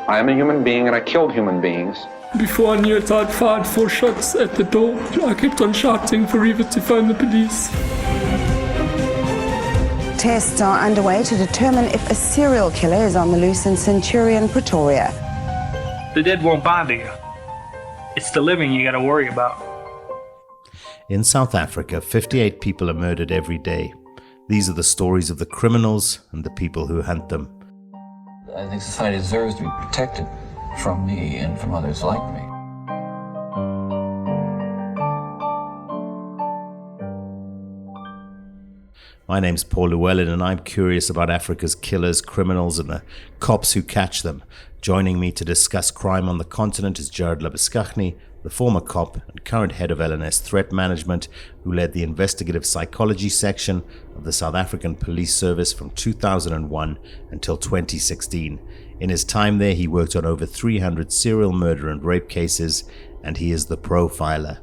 I am a human being and I killed human beings. Before I knew it, I'd fired 4 shots at the door. I kept on shouting for Eva to phone the police. Tests are underway to determine if a serial killer is on the loose in Centurion, Pretoria. The dead won't bother you. It's the living you got to worry about. In South Africa, 58 people are murdered every day. These are the stories of the criminals and the people who hunt them. I think society deserves to be protected from me and from others like me. My name's Paul Llewellyn, and I'm curious about Africa's killers, criminals, and the cops who catch them. Joining me to discuss crime on the continent is Jared Labuschagne, the former cop and current head of LNS Threat Management, who led the investigative psychology section of the South African Police Service from 2001 until 2016. In his time there, he worked on over 300 serial murder and rape cases, and he is the profiler.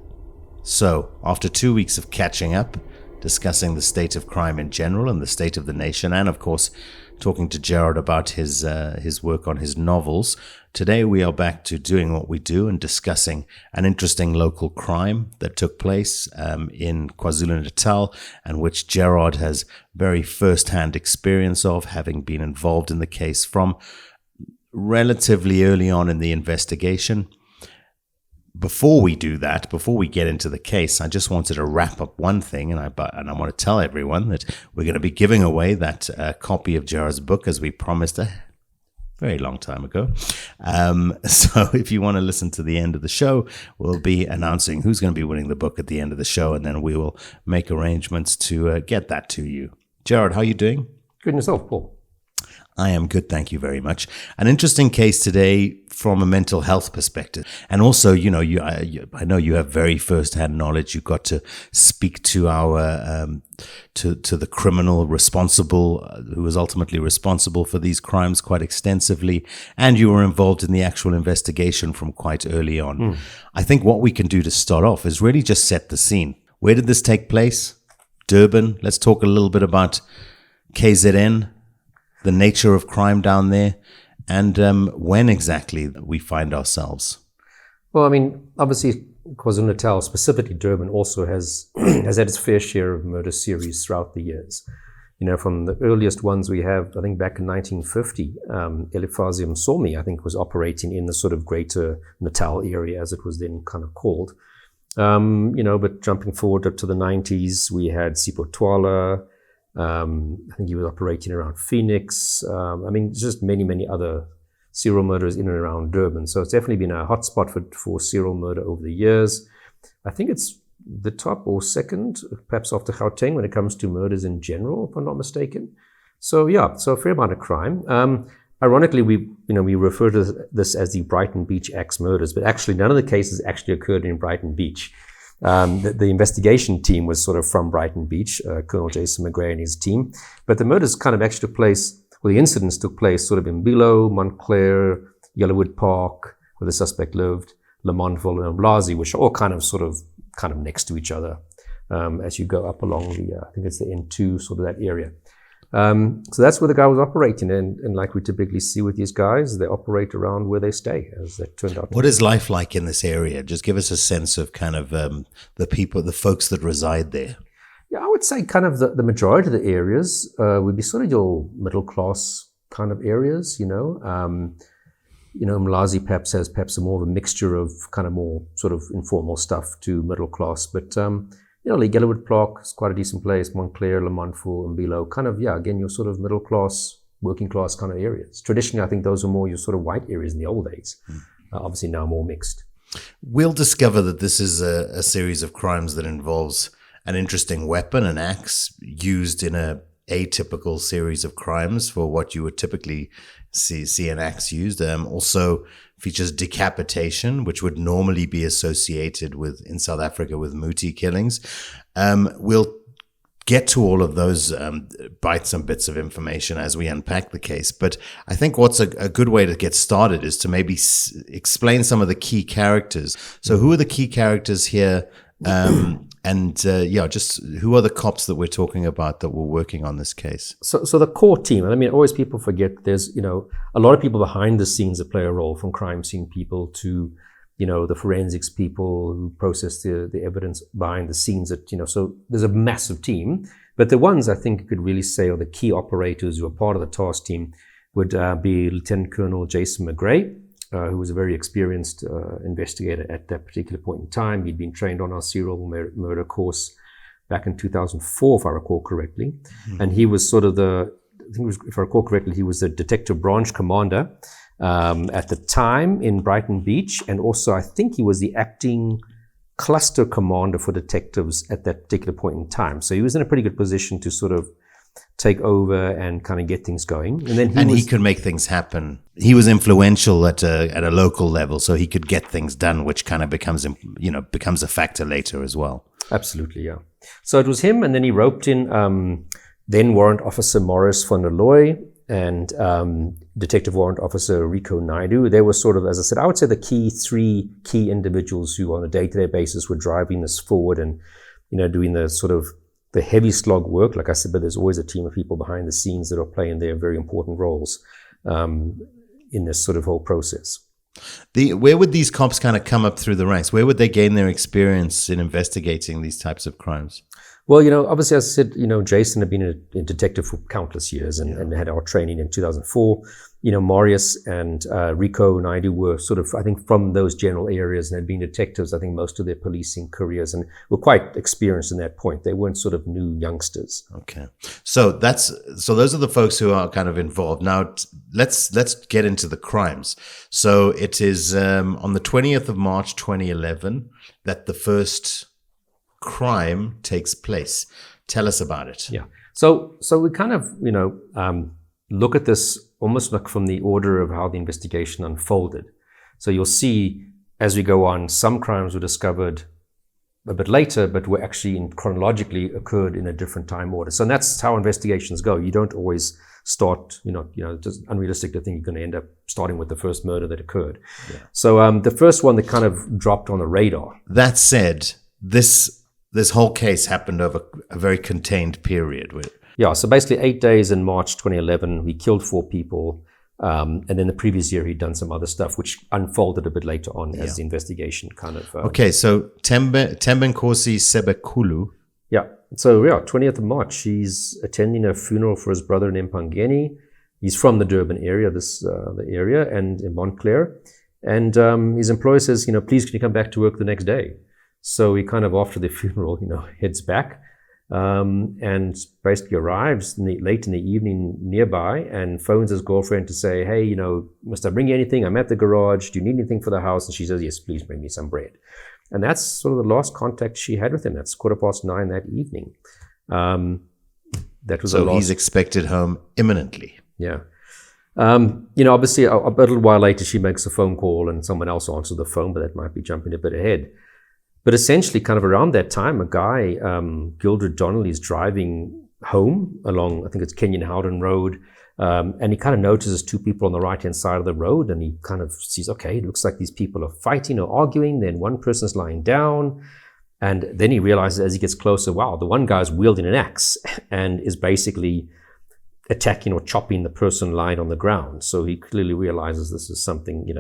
So, after 2 weeks of catching up, discussing the state of crime in general and the state of the nation, and of course talking to Jared about his work on his novels, today we are back to doing what we do and discussing an interesting local crime that took place in KwaZulu-Natal, and which Jared has very first-hand experience of, having been involved in the case from relatively early on in the investigation. Before we do that, before we get into the case, I just wanted to wrap up one thing, and I want to tell everyone that we're going to be giving away that copy of Jared's book, as we promised a very long time ago. So if you want to listen to the end of the show, we'll be announcing who's going to be winning the book at the end of the show, and then we will make arrangements to get that to you. Jared, how are you doing? Good, and yourself, Paul? I am good, thank you very much. An interesting case today from a mental health perspective. And also, I know you have very first-hand knowledge. You got to speak to our to the criminal responsible, who was ultimately responsible for these crimes, quite extensively. And you were involved in the actual investigation from quite early on. I think what we can do to start off is really just set the scene. Where did this take place? Durban. Let's talk a little bit about KZN, the nature of crime down there, and when exactly we find ourselves. Well, I mean, obviously, KwaZulu-Natal, specifically Durban, also has has had its fair share of murder series throughout the years. You know, from the earliest ones we have, I think back in 1950, Elifazi Msomi, I think, was operating in the sort of greater Natal area, as it was then kind of called. But jumping forward up to the 90s, we had Sipho Twala. I think he was operating around Phoenix. Just many other serial murders in and around Durban. So it's definitely been a hotspot for serial murder over the years. I think it's the top or second, perhaps after Gauteng, when it comes to murders in general, if I'm not mistaken. So a fair amount of crime. Ironically, we refer to this as the Brighton Beach axe murders, but actually none of the cases actually occurred in Brighton Beach. The investigation team was sort of from Brighton Beach, Colonel Jason McGray and his team. But the murders kind of actually took place, the incidents took place sort of in Bilo, Montclair, Yellowwood Park, where the suspect lived, Lamontville and Umlazi, which are all kind of next to each other as you go up along I think it's the N2, sort of that area. So that's where the guy was operating, and like we typically see with these guys, they operate around where they stay, as that turned out. What is life like in this area? Just give us a sense of kind of the folks that reside there. Yeah, I would say kind of the majority of the areas would be sort of your middle class kind of areas, Mlazi perhaps has more of a mixture of kind of more sort of informal stuff to middle class, but Yellowwood Park is quite a decent place, Montclair, Lamontville, and Bilo, kind of, again, your sort of middle class, working class kind of areas. Traditionally, I think those were more your sort of white areas in the old days. Obviously now more mixed. We'll discover that this is a series of crimes that involves an interesting weapon, an axe, used in a atypical series of crimes for what you would typically see an axe used. Also features decapitation, which would normally be associated in South Africa with Muti killings. We'll get to all of those bites and bits of information as we unpack the case. But I think what's a good way to get started is to maybe explain some of the key characters. So who are the key characters here? And just who are the cops that we're talking about that were working on this case? So the core team, and I mean, always people forget there's, a lot of people behind the scenes that play a role, from crime scene people to, the forensics people who process the evidence behind the scenes so there's a massive team. But the ones I think you could really say are the key operators who are part of the task team would be Lieutenant Colonel Jason McGray, who was a very experienced investigator at that particular point in time. He'd been trained on our serial murder course back in 2004, if I recall correctly. Mm-hmm. And he was sort of if I recall correctly, he was the detective branch commander at the time in Brighton Beach. And also, I think he was the acting cluster commander for detectives at that particular point in time. So he was in a pretty good position to sort of take over and kind of get things going. And then he could make things happen. He was influential at a local level, so he could get things done, which kind of becomes a factor later as well. Absolutely, yeah. So it was him, and then he roped in then Warrant Officer Morris von der Looy and Detective Warrant Officer Rico Naidu. They were sort of, as I said, I would say the three key individuals who on a day-to-day basis were driving this forward and, doing the sort of the heavy slog work, like I said, but there's always a team of people behind the scenes that are playing their very important roles in this sort of whole process. Where would these cops kind of come up through the ranks? Where would they gain their experience in investigating these types of crimes? Well, obviously, as I said, Jason had been a detective for countless years and had our training in 2004. Marius and Rico Naidu were sort of, I think, from those general areas and had been detectives, I think, most of their policing careers, and were quite experienced in that point. They weren't sort of new youngsters. Okay. So those are the folks who are kind of involved. Now, let's get into the crimes. So it is on the 20th of March, 2011, that the first crime takes place. Tell us about it. Yeah. So we kind of, look at this almost like from the order of how the investigation unfolded. So you'll see as we go on, some crimes were discovered a bit later, but were actually chronologically occurred in a different time order. So that's how investigations go. You don't always start, just unrealistic to think you're going to end up starting with the first murder that occurred. Yeah. So the first one that kind of dropped on the radar. That said, this whole case happened over a very contained period. Yeah, so basically 8 days in March 2011, we killed 4 people. And then the previous year, he'd done some other stuff, which unfolded a bit later on as the investigation kind of... okay, so Tembe Nkosi Sebekulu. Yeah, so 20th of March, he's attending a funeral for his brother in Mpangeni. He's from the Durban area, the area, and in Montclair. And his employer says, please can you come back to work the next day? So he kind of, after the funeral, heads back. And basically arrives late in the evening nearby and phones his girlfriend to say, hey, must I bring you anything? I'm at the garage. Do you need anything for the house? And she says, yes, please bring me some bread. And that's sort of the last contact she had with him. That's 9:15 that evening. That was so he's expected home imminently. Yeah. Obviously a little while later, she makes a phone call and someone else answers the phone, but that might be jumping a bit ahead. But essentially, kind of around that time, a guy, Gildred Donnelly, is driving home along, I think it's Kenyon Howden Road, and he kind of notices 2 people on the right-hand side of the road, and he kind of sees, okay, it looks like these people are fighting or arguing, then one person's lying down, and then he realizes as he gets closer, wow, the one guy's wielding an axe and is basically attacking or chopping the person lying on the ground. So he clearly realizes this is something,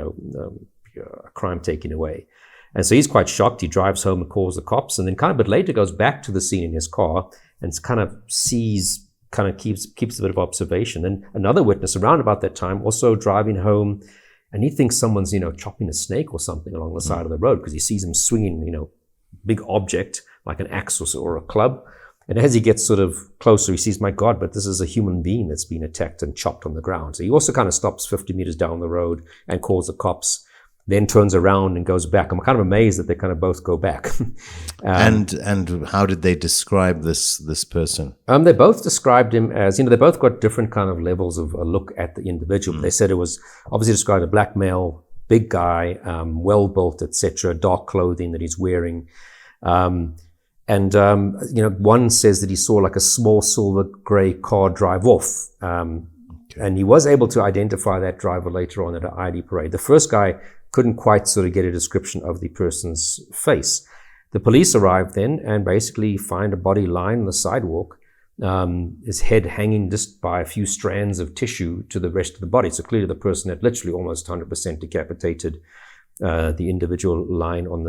a crime taken away. And so he's quite shocked. He drives home and calls the cops, and then kind of a bit later goes back to the scene in his car and kind of keeps a bit of observation. And another witness around about that time also driving home, and he thinks someone's, chopping a snake or something along the side of the road because he sees him swinging, big object like an axe or a club. And as he gets sort of closer, he sees, my God, but this is a human being that's been attacked and chopped on the ground. So he also kind of stops 50 meters down the road and calls the cops. Then turns around and goes back. I'm kind of amazed that they kind of both go back. And how did they describe this person? They both described him as, they both got different kind of levels of a look at the individual. They said it was obviously described a black male, big guy, well built, etc., dark clothing that he's wearing. One says that he saw like a small silver gray car drive off. And he was able to identify that driver later on at an ID parade. The first guy couldn't quite sort of get a description of the person's face. The police arrive then and basically find a body lying on the sidewalk, his head hanging just by a few strands of tissue to the rest of the body. So clearly the person had literally almost 100% decapitated the individual lying on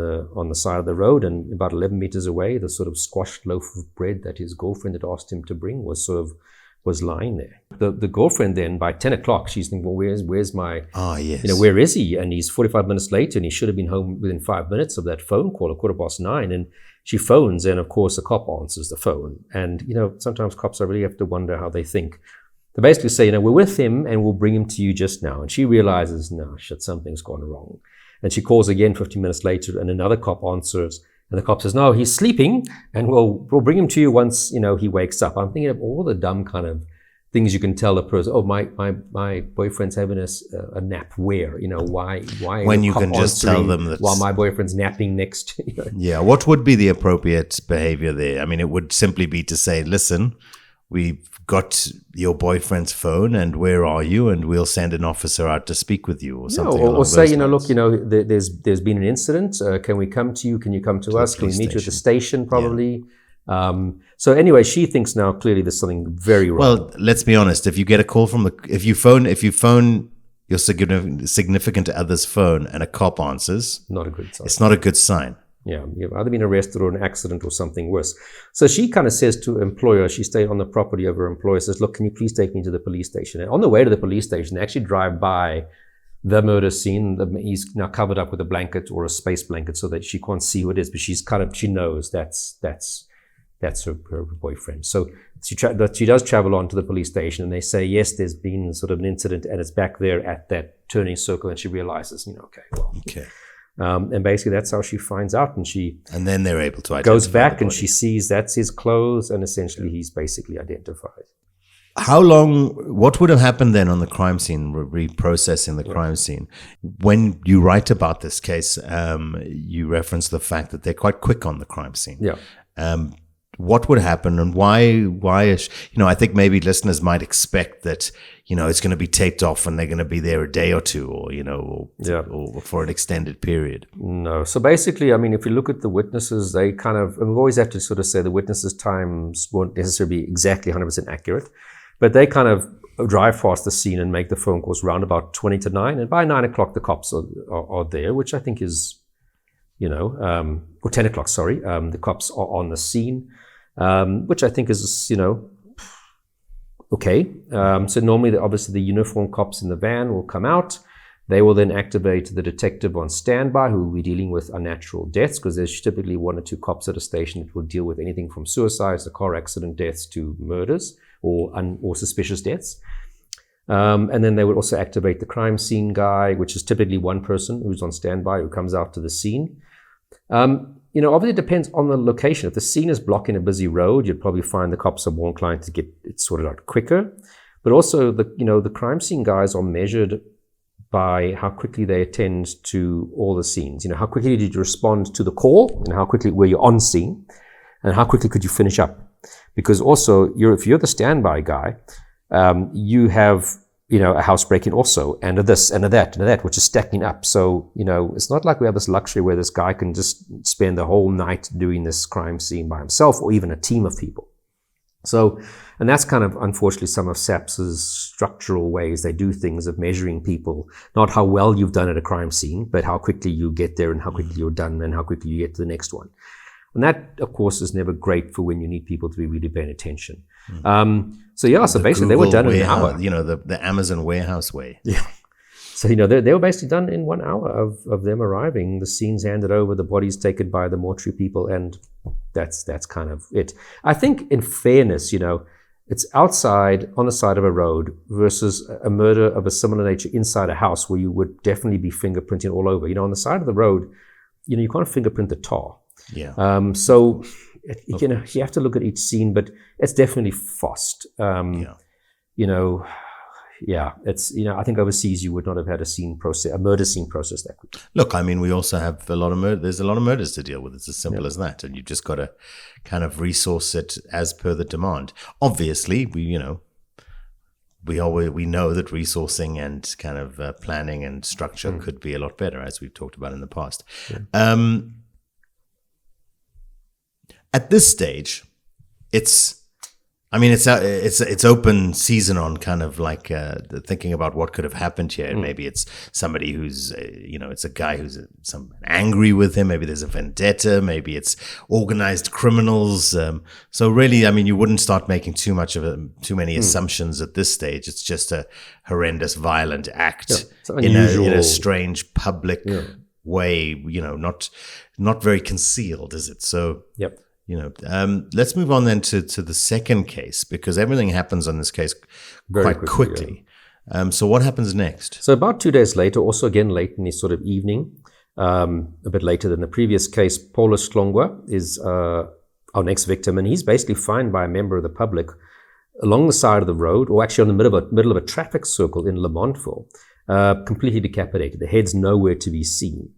the side of the road. And about 11 meters away, the sort of squashed loaf of bread that his girlfriend had asked him to bring was lying there. The girlfriend then, by 10 o'clock, she's thinking, well, where's my, where is he? And he's 45 minutes late, and he should have been home within 5 minutes of that phone call at 9:15. And she phones, and of course, the cop answers the phone. And, sometimes cops, I really have to wonder how they think. They basically say, we're with him, and we'll bring him to you just now. And she realizes, no, shit, something's gone wrong. And she calls again 15 minutes later, and another cop answers. And the cop says, no, he's sleeping, and we'll bring him to you once, he wakes up. I'm thinking of all the dumb kind of things you can tell a person. Oh, my boyfriend's having a nap. Where? Why? When you can just tell them that while my boyfriend's napping next to you. Yeah, what would be the appropriate behavior there? I mean, it would simply be to say, listen, we've got your boyfriend's phone, and where are you? And we'll send an officer out to speak with you, or something. Or say, look, there's been an incident. Can we come to you? Can you come to us? Can we meet you at the station? Probably. Yeah. So anyway, she thinks now clearly there's something very wrong. Well, let's be honest. If you get a call if you phone your significant other's phone and a cop answers, not a good sign. It's not a good sign. Yeah, you've either been arrested or an accident or something worse. So she kind of says to her employer, she stayed on the property of her employer, says, look, can you please take me to the police station? And on the way to the police station, they actually drive by the murder scene. He's now covered up with a blanket or a space blanket so that she can't see who it is, but she knows that's her boyfriend. So she does travel on to the police station, and they say, yes, there's been sort of an incident, and it's back there at that turning circle, and she realizes, okay. And basically that's how she finds out, and then they're able to identify goes back and she sees that's his clothes, and essentially he's basically identified. How long, what would have happened then on the crime scene, reprocessing the crime scene? When you write about this case, you reference the fact that they're quite quick on the crime scene. Yeah. What would happen, and why I think maybe listeners might expect that, it's going to be taped off and they're going to be there a day or two, or for an extended period. No. So basically, I mean, if you look at the witnesses, they kind of, and we always have to sort of say the witnesses' times won't necessarily be exactly 100% accurate, but they kind of drive past the scene and make the phone calls around about 20 to 9. And by 9 o'clock, the cops are there, which I think is, or 10 o'clock, sorry. The cops are on the scene. Which I think is, okay. So normally, obviously, the uniformed cops in the van will come out. They will then activate the detective on standby, who will be dealing with unnatural deaths, because there's typically 1 or 2 cops at a station that will deal with anything from suicides to car accident deaths to murders or suspicious deaths. And then they would also activate the crime scene guy, which is typically 1 person who's on standby who comes out to the scene. Obviously it depends on the location. If the scene is blocking a busy road, you'd probably find the cops are more inclined to get it sorted out quicker. But also the crime scene guys are measured by how quickly they attend to all the scenes. How quickly did you respond to the call, and how quickly were you on scene, and how quickly could you finish up? Because also if you're the standby guy, you have a house break-in also, and a this, and a that, which is stacking up. So, it's not like we have this luxury where this guy can just spend the whole night doing this crime scene by himself, or even a team of people. So, and that's kind of, unfortunately, some of SAPS's structural ways they do things of measuring people, not how well you've done at a crime scene, but how quickly you get there, and how quickly you're done, and how quickly you get to the next one. And that, of course, is never great for when you need people to be really paying attention. So basically they were done in an hour. The Amazon warehouse way. Yeah. So, they were basically done in 1 hour of them arriving. The scene's handed over, the body's taken by the mortuary people, and that's kind of it. I think, in fairness, it's outside on the side of a road versus a murder of a similar nature inside a house, where you would definitely be fingerprinting all over. On the side of the road, you can't fingerprint the tar. Yeah. So, you have to look at each scene, but it's definitely fast. It's, I think overseas you would not have had a murder scene process that quickly. Look, I mean, we also have there's a lot of murders to deal with. It's as simple as that. And you just got to kind of resource it as per the demand. Obviously, we know that resourcing and kind of planning and structure could be a lot better, as we've talked about in the past. Yeah. At this stage, it's open season on kind of like thinking about what could have happened here. And maybe it's somebody who's, it's a guy who's angry with him. Maybe there's a vendetta. Maybe it's organized criminals. So really, you wouldn't start making too many assumptions at this stage. It's just a horrendous, violent act in a strange public way. Not very concealed, is it? So. Yep. Let's move on then to the second case, because everything happens on this case quite quickly. So what happens next? So about 2 days later, also again late in the sort of evening, a bit later than the previous case, Paulus Chongawana is our next victim, and he's basically found by a member of the public along the side of the road, or actually on the middle of a traffic circle in Lamontville, completely decapitated. The head's nowhere to be seen.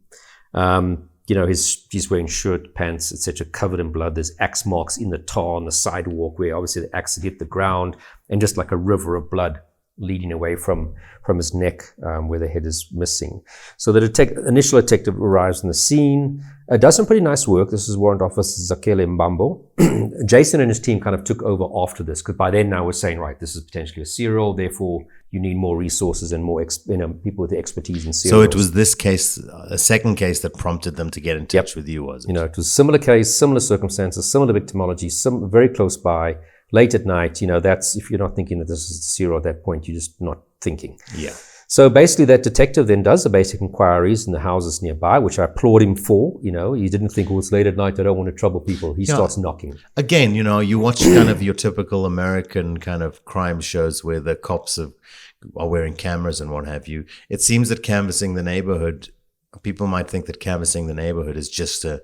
He's wearing shirt, pants, etc., covered in blood. There's axe marks in the tar on the sidewalk where obviously the axe had hit the ground, and just like a river of blood leading away from his neck where the head is missing. So the initial detective arrives on the scene, does some pretty nice work. This is Warrant Officer Zakele Mbambo. Jason and his team kind of took over after this, because by then now we're saying, right, this is potentially a serial, therefore you need more resources and more people with the expertise in serials. So it was this case, a second case, that prompted them to get in touch with you, was it? It was a similar case, similar circumstances, similar victimology, very close by, late at night. That's, if you're not thinking that this is a serial at that point, you're just not thinking. Yeah. So basically that detective then does the basic inquiries in the houses nearby, which I applaud him for. He didn't think, it's late at night, I don't want to trouble people. He starts knocking. Again, you watch kind of your typical American kind of crime shows where the cops are wearing cameras and what have you. It seems that canvassing the neighborhood, people might think that canvassing the neighborhood is just a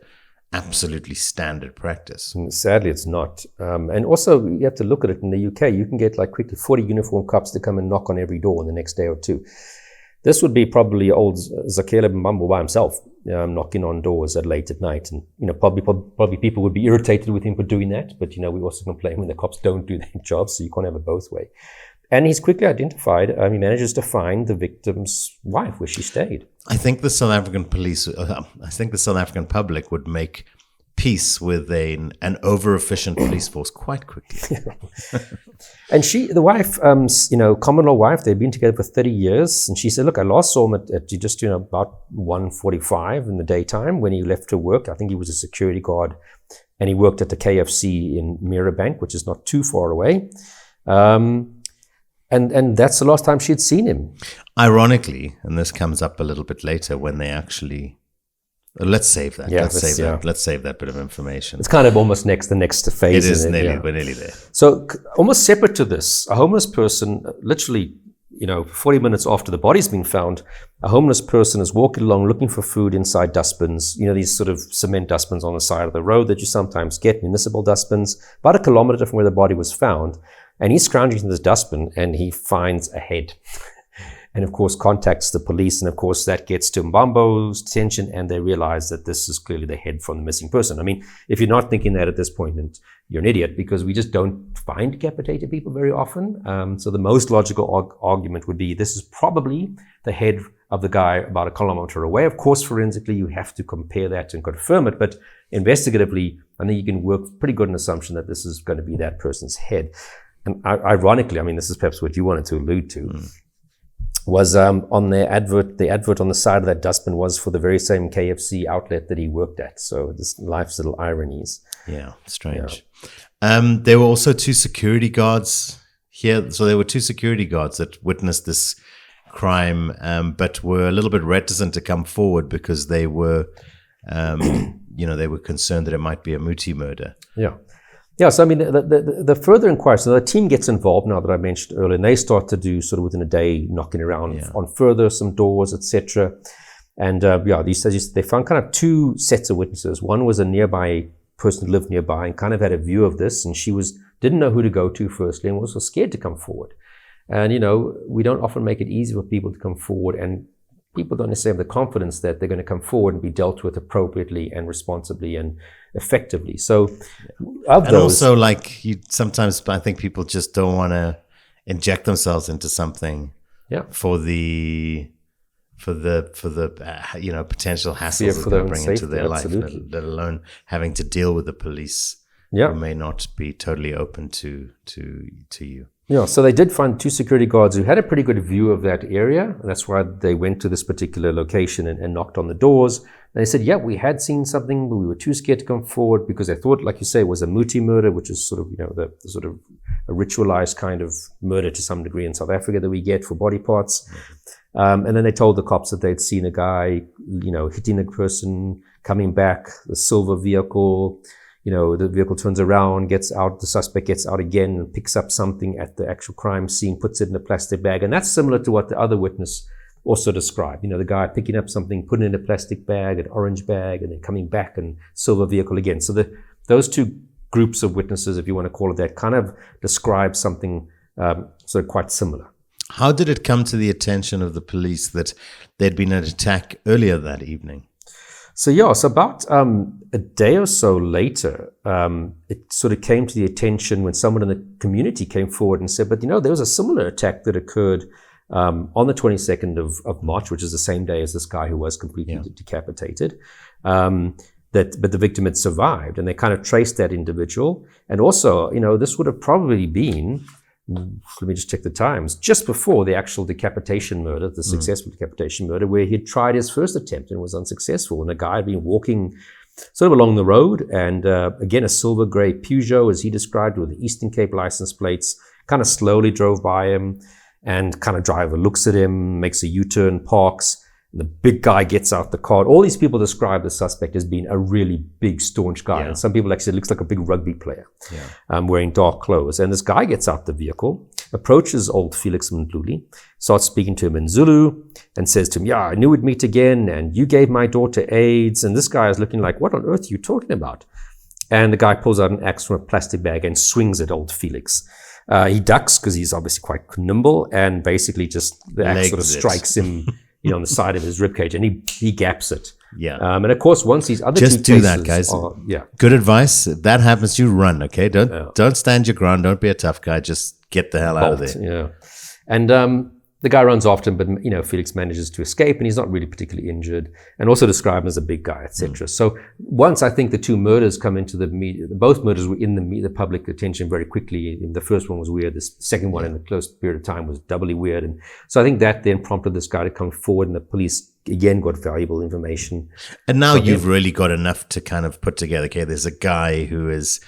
absolutely standard practice. And sadly, it's not. And also, you have to look at it in the UK. You can get quickly 40 uniformed cops to come and knock on every door in the next day or two. This would be probably old Zakele Mbambo by himself, knocking on doors late at night. And, probably people would be irritated with him for doing that. But, we also complain when the cops don't do their job, so you can't have it both ways. And he's quickly identified, he manages to find the victim's wife where she stayed. I think the South African public would make peace with an over-efficient police force quite quickly. And the wife, common law wife, they'd been together for 30 years. And she said, look, I last saw him at just, about 1:45 in the daytime when he left to work. I think he was a security guard, and he worked at the KFC in Merebank, which is not too far away. And that's the last time she'd seen him. Ironically, and this comes up a little bit later when they actually... Let's save that. Let's save that bit of information. It's kind of almost the next phase. It is we're nearly there. So almost separate to this, a homeless person, literally, 40 minutes after the body's been found, a homeless person is walking along looking for food inside dustbins, these sort of cement dustbins on the side of the road that you sometimes get, municipal dustbins, about 1 kilometer from where the body was found. And he's scrounging in this dustbin and he finds a head. And of course contacts the police, and of course that gets to Mbambo's attention, and they realize that this is clearly the head from the missing person. If you're not thinking that at this point, then you're an idiot, because we just don't find decapitated people very often. So the most logical argument would be this is probably the head of the guy about 1 kilometer away. Of course, forensically, you have to compare that and confirm it, but investigatively, I think you can work pretty good an assumption that this is going to be that person's head. And ironically, this is perhaps what you wanted to allude to, was on their advert, the advert on the side of that dustbin was for the very same KFC outlet that he worked at. So this life's little ironies. Yeah, strange. Yeah. There were also 2 security guards here. So there were 2 security guards that witnessed this crime, but were a little bit reticent to come forward because they were, they were concerned that it might be a Muti murder. Yeah. Yeah, so the further inquiry, so the team gets involved now that I mentioned earlier, and they start to do sort of within a day knocking around on further some doors, etc. And they found kind of 2 sets of witnesses. One was a nearby person who lived nearby and kind of had a view of this, and she didn't know who to go to firstly, and was also scared to come forward. And we don't often make it easy for people to come forward, and people don't necessarily have the confidence that they're going to come forward and be dealt with appropriately and responsibly and effectively. So, also, sometimes I think people just don't want to inject themselves into something for the for the potential hassles for that their they own bring into safety, their absolutely. life, let alone having to deal with the police Yeah. who may not be totally open to you. Yeah, so they did find 2 security guards who had a pretty good view of that area. And that's why they went to this particular location and knocked on the doors. And they said, yeah, we had seen something, but we were too scared to come forward because they thought, like you say, it was a muti murder, which is sort of, the sort of a ritualized kind of murder to some degree in South Africa that we get for body parts. And then they told the cops that they'd seen a guy, hitting a person, coming back, the silver vehicle. The vehicle turns around, gets out, the suspect gets out again and picks up something at the actual crime scene, puts it in a plastic bag. And that's similar to what the other witness also described. The guy picking up something, putting it in a plastic bag, an orange bag, and then coming back and silver vehicle again. So those 2 groups of witnesses, if you want to call it that, kind of describe something sort of quite similar. How did it come to the attention of the police that there'd been an attack earlier that evening? So about a day or so later, it sort of came to the attention when someone in the community came forward and said, but there was a similar attack that occurred on the 22nd of March, which is the same day as this guy who was completely decapitated, but the victim had survived. And they kind of traced that individual. And also, this would have probably been, let me just check the times, just before the actual decapitation murder, the successful decapitation murder, where he'd tried his first attempt and was unsuccessful. And the guy had been walking sort of along the road, and again, a silver gray Peugeot, as he described, with the Eastern Cape license plates, kind of slowly drove by him, and kind of driver looks at him, makes a U-turn, parks. The big guy gets out the car. All these people describe the suspect as being a really big, staunch guy. And some people actually said it looks like a big rugby player, wearing dark clothes. And this guy gets out the vehicle, approaches old Felix Mdluli, starts speaking to him in Zulu, and says to him, I knew we'd meet again, and you gave my daughter AIDS. And this guy is looking like, what on earth are you talking about? And the guy pulls out an axe from a plastic bag and swings at old Felix. He ducks because he's obviously quite nimble, and basically just the axe sort of strikes him on the side of his ribcage, and he gaps it. Yeah. And of course, once these other just do that, guys. Good advice. If that happens, you run. Okay, don't stand your ground. Don't be a tough guy. Just get the hell out of there. Yeah. And the guy runs after him, but Felix manages to escape, and he's not really particularly injured, and also described him as a big guy, etc. So once I think the 2 murders come into the media, both murders were in the public attention very quickly. The first one was weird. The second one in a close period of time was doubly weird. And so I think that then prompted this guy to come forward, and the police again got valuable information. And now you've really got enough to kind of put together, okay, there's a guy who is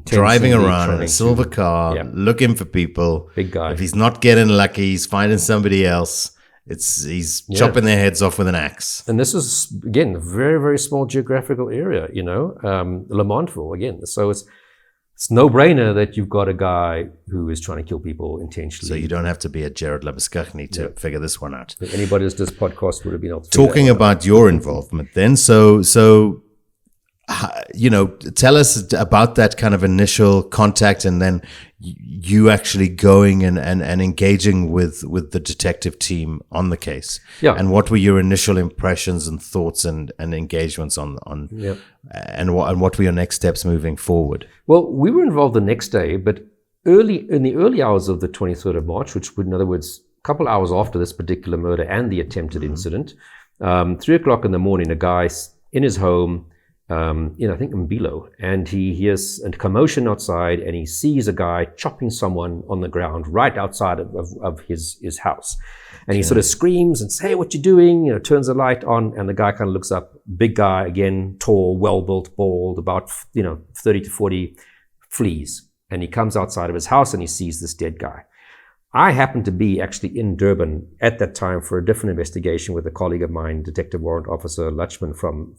driving around in a silver car, looking for people. Big guy. If he's not getting lucky, he's finding somebody else. He's chopping their heads off with an axe. And this is, again, a very, very small geographical area, Lamontville, again. So it's no-brainer that you've got a guy who is trying to kill people intentionally. So you don't have to be a Jared Labuskaghni to figure this one out. If anybody who's this podcast would have been able to talking about your involvement then, so tell us about that kind of initial contact, and then you actually going and engaging with the detective team on the case. And what were your initial impressions and thoughts and engagements on and what were your next steps moving forward? Well, we were involved the next day, but in the early hours of the 23rd of March, which would, in other words, a couple hours after this particular murder and the attempted incident, 3:00 in the morning, a guy in his home, I think Mbilo, and he hears a commotion outside, and he sees a guy chopping someone on the ground right outside of his house. And he sort of screams and says, "Hey, what you doing?" Turns the light on, and the guy kind of looks up. Big guy, again, tall, well-built, bald, about 30 to 40, flees. And he comes outside of his house, and he sees this dead guy. I happened to be actually in Durban at that time for a different investigation with a colleague of mine, Detective Warrant Officer Lutchman from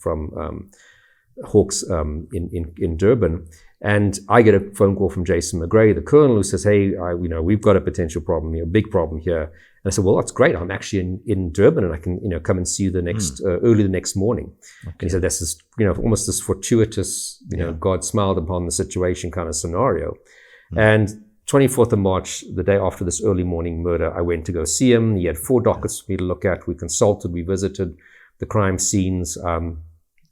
Hawks in Durban. And I get a phone call from Jason McGray, the colonel, who says, "Hey, we've got a potential problem here, a big problem here." And I said, "Well, that's great. I'm actually in Durban, and I can come and see you the next early the next morning." Okay. And he said, "This is almost this fortuitous, God smiled upon the situation kind of scenario." And 24th of March, the day after this early morning murder, I went to go see him. He had 4 dockets for me to look at. We consulted, we visited the crime scenes.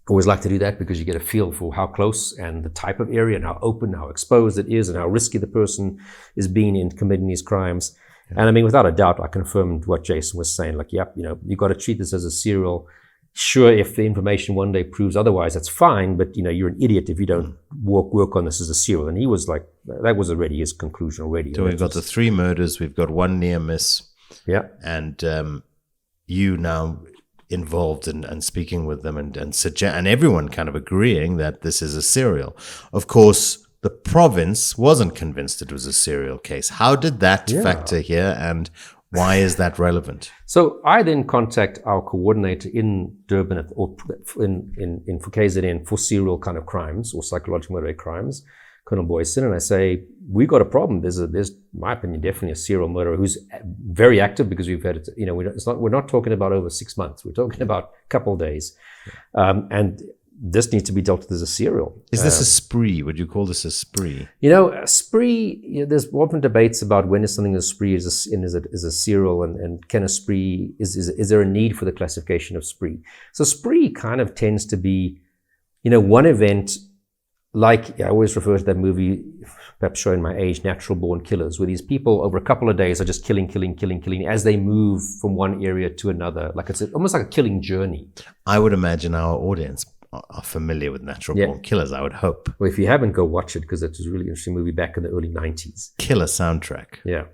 Always like to do that because you get a feel for how close and the type of area and how open, how exposed it is, and how risky the person is being in committing these crimes. And I mean, without a doubt, I confirmed what Jason was saying. Like, yep, you've got to treat this as a serial. Sure, if the information one day proves otherwise, that's fine. But you're an idiot if you don't work on this as a serial. And he was like, that was already his conclusion already. So we've got the 3 murders. We've got 1 near miss. Yeah. And you now involved and speaking with them and everyone kind of agreeing that this is a serial. Of course, the province wasn't convinced it was a serial case. How did that factor here, and why is that relevant? So I then contact our coordinator in Durban or in for KZN for serial kind of crimes or psychological motivated crimes, Colonel Boyson, and I say, we got a problem. There's, in my opinion, definitely a serial murderer who's very active, because we've had it. We're not talking about over 6 months. We're talking about a couple of days, and this needs to be dealt with as a serial. Is this a spree? Would you call this a spree? A spree, there's often debates about when is something a spree is a serial, and can a spree, is there a need for the classification of spree? So spree kind of tends to be, one event, like I always refer to that movie, perhaps showing my age, Natural Born Killers, where these people over a couple of days are just killing as they move from one area to another. Like it's almost like a killing journey. I would imagine our audience are familiar with Natural Born Killers, I would hope. Well, if you haven't, go watch it, because it was a really interesting movie back in the early 90s. Killer soundtrack. Yeah.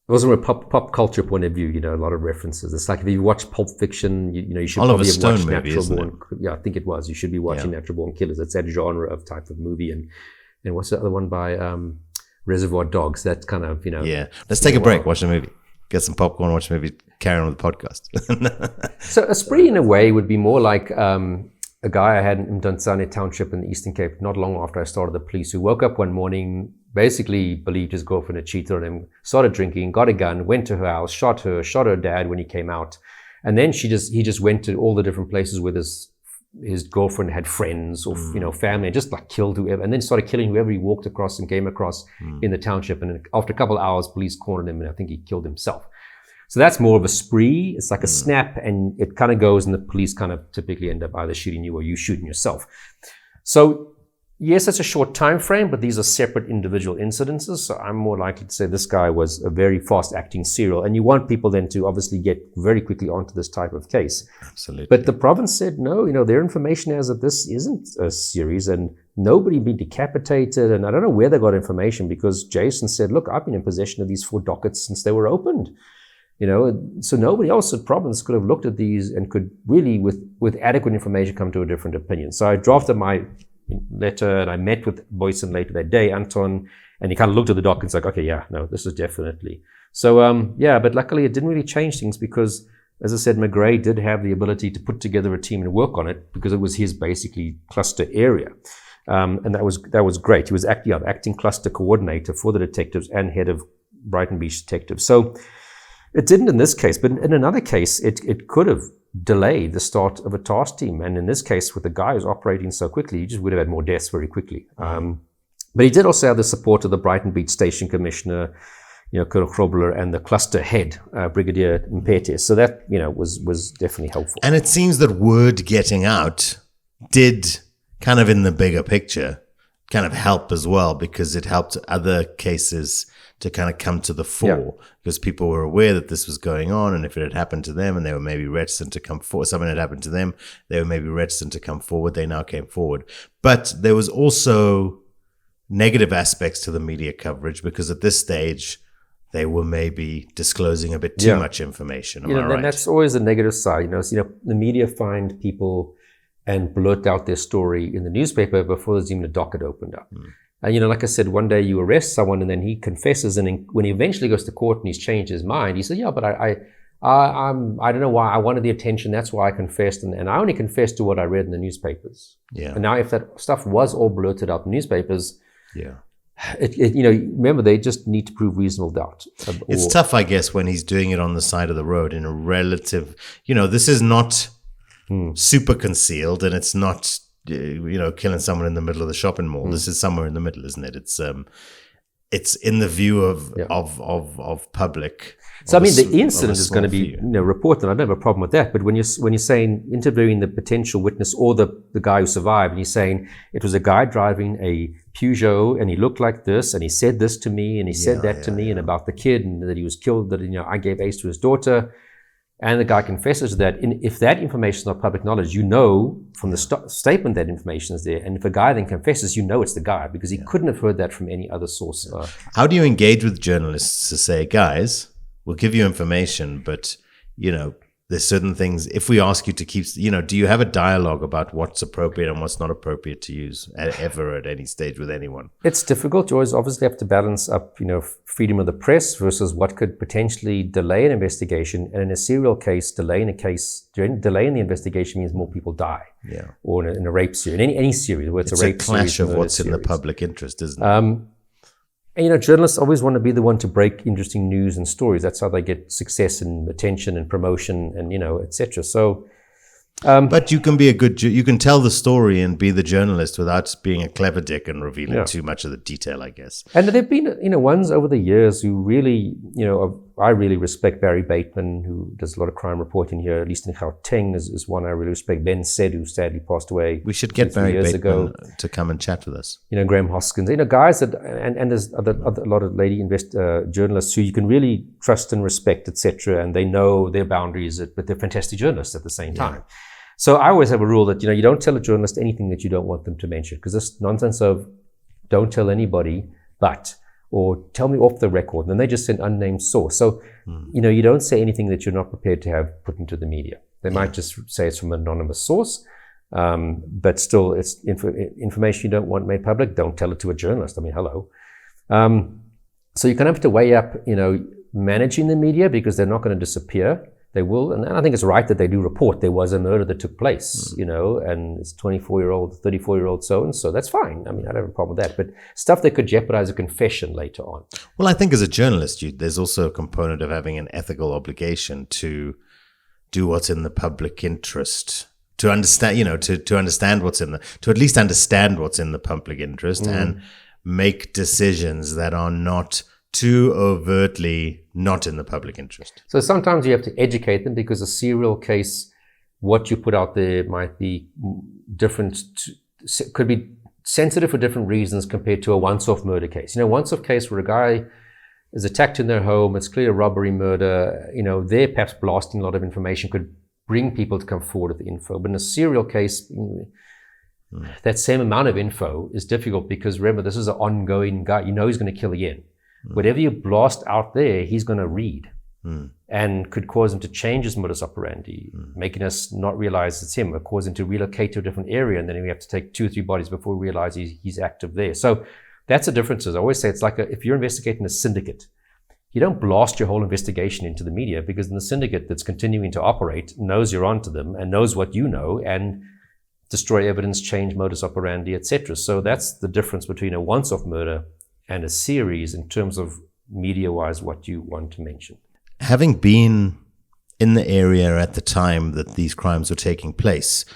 Also from a pop culture point of view, a lot of references. It's like if you watch Pulp Fiction, you should Oliver probably have Stone watched movie, Natural isn't Born. it? Yeah, I think it was. You should be watching Natural Born Killers. It's that genre of type of movie. And what's the other one by Reservoir Dogs? That kind of, Yeah. Let's take a break, watch the movie. Get some popcorn, watch the movie, carry on with the podcast. So a spree in a way would be more like a guy I had in Dunsany Township in the Eastern Cape not long after I started the police, who woke up one morning, basically believed his girlfriend had cheated on him, started drinking, got a gun, went to her house, shot her dad when he came out. And then he just went to all the different places where his girlfriend had friends or family, and just like killed whoever, and then started killing whoever he walked across and came across in the township. And after a couple of hours, police cornered him, and I think he killed himself. So that's more of a spree. It's like a snap, and it kind of goes, and the police kind of typically end up either shooting you or you shooting yourself. So yes, it's a short time frame, but these are separate individual incidences. So I'm more likely to say this guy was a very fast-acting serial, and you want people then to obviously get very quickly onto this type of case. Absolutely. But the province said no. Their information is that this isn't a series, and nobody been decapitated. And I don't know where they got information, because Jason said, "Look, I've been in possession of these 4 dockets since they were opened." So nobody else at province could have looked at these and could really, with adequate information, come to a different opinion. So I drafted my letter, and I met with Boyson later that day, Anton, and he kind of looked at the doc and was like, okay, yeah, no, this is definitely. So, but luckily it didn't really change things, because, as I said, McGray did have the ability to put together a team and work on it, because it was his basically cluster area. And that was great. He was acting cluster coordinator for the detectives and head of Brighton Beach detectives. So it didn't in this case, but in another case, it could have delayed the start of a task team. And in this case, with the guy who's operating so quickly, he just would have had more deaths very quickly. But he did also have the support of the Brighton Beach Station Commissioner, Colonel Krobler, and the cluster head, Brigadier Mpete. So that, was definitely helpful. And it seems that word getting out did kind of, in the bigger picture, kind of help as well, because it helped other cases to kind of come to the fore, because people were aware that this was going on, and if it had happened to them and they were maybe reticent to come forward, something had happened to them, they were maybe reticent to come forward, they now came forward. But there was also negative aspects to the media coverage, because at this stage they were maybe disclosing a bit too much information. Am I right? And that's always the negative side. The media find people and blurt out their story in the newspaper before there's even a docket opened up. And, like I said, one day you arrest someone and then he confesses, and when he eventually goes to court and he's changed his mind, he said, yeah, but I don't know why I wanted the attention. That's why I confessed. And I only confessed to what I read in the newspapers. Yeah. And now if that stuff was all blurted out in the newspapers, remember, they just need to prove reasonable doubt. It's tough, I guess, when he's doing it on the side of the road in a relative, this is not super concealed, and it's not, killing someone in the middle of the shopping mall. This is somewhere in the middle, isn't it? It's it's in the view of public. So I mean, the incident is going to be reported. I don't have a problem with that. But when you're saying interviewing the potential witness or the guy who survived, and you're saying it was a guy driving a Peugeot and he looked like this and he said this to me and he said that to me and about the kid and that he was killed, that I gave AIDS to his daughter, and the guy confesses to that. If that information is not public knowledge, from the statement that information is there. And if a guy then confesses, it's the guy, because he couldn't have heard that from any other source. How do you engage with journalists to say, guys, we'll give you information, but, there's certain things, if we ask you to keep, do you have a dialogue about what's appropriate and what's not appropriate to use ever at any stage with anyone? It's difficult. You always obviously have to balance up, freedom of the press versus what could potentially delay an investigation. And in a serial case, delaying the investigation means more people die. Yeah. Or in a rape series, in any series where it's a rape clash series, of what's in the public interest, isn't it? And journalists always want to be the one to break interesting news and stories. That's how they get success and attention and promotion and etc. So, but you can be you can tell the story and be the journalist without being a clever dick and revealing too much of the detail, I guess. And there've been ones over the years who really I really respect. Barry Bateman, who does a lot of crime reporting here, at least in Gauteng, is one I really respect. Ben Said, who sadly passed away. We should get Barry Bateman to come and chat with us. Graham Hoskins, guys that, and there's a lot of lady journalists who you can really trust and respect, etc. And they know their boundaries, but they're fantastic journalists at the same time. So I always have a rule that, you don't tell a journalist anything that you don't want them to mention, because this nonsense of don't tell anybody, or tell me off the record, and then they just say an unnamed source. So, you don't say anything that you're not prepared to have put into the media. They might just say it's from an anonymous source, but still, it's information you don't want made public. Don't tell it to a journalist. I mean, hello. So you kind of have to weigh up, managing the media, because they're not going to disappear. They will, and I think it's right that they do report there was a murder that took place, and it's 24-year-old, 34-year-old so-and-so. That's fine. I mean, I don't have a problem with that. But stuff that could jeopardize a confession later on. Well, I think as a journalist, there's also a component of having an ethical obligation to do what's in the public interest, to understand, to understand to at least understand what's in the public interest and make decisions that are not too overtly not in the public interest. So sometimes you have to educate them, because a serial case, what you put out there might be different, could be sensitive for different reasons compared to a once-off murder case. Once-off case where a guy is attacked in their home, it's clear robbery, murder, they're perhaps blasting a lot of information, could bring people to come forward with the info. But in a serial case, that same amount of info is difficult, because remember, this is an ongoing guy. He's going to kill again. Whatever you blast out there, he's going to read and could cause him to change his modus operandi, making us not realize it's him, or cause him to relocate to a different area, and then we have to take 2 or 3 bodies before we realize he's active there. So that's the difference. I always say it's like if you're investigating a syndicate, you don't blast your whole investigation into the media, because the syndicate that's continuing to operate knows you're onto them and knows what you know, and destroy evidence, change modus operandi, etc. So that's the difference between a once-off murder and a series in terms of media-wise what you want to mention. Having been in the area at the time that these crimes were taking place,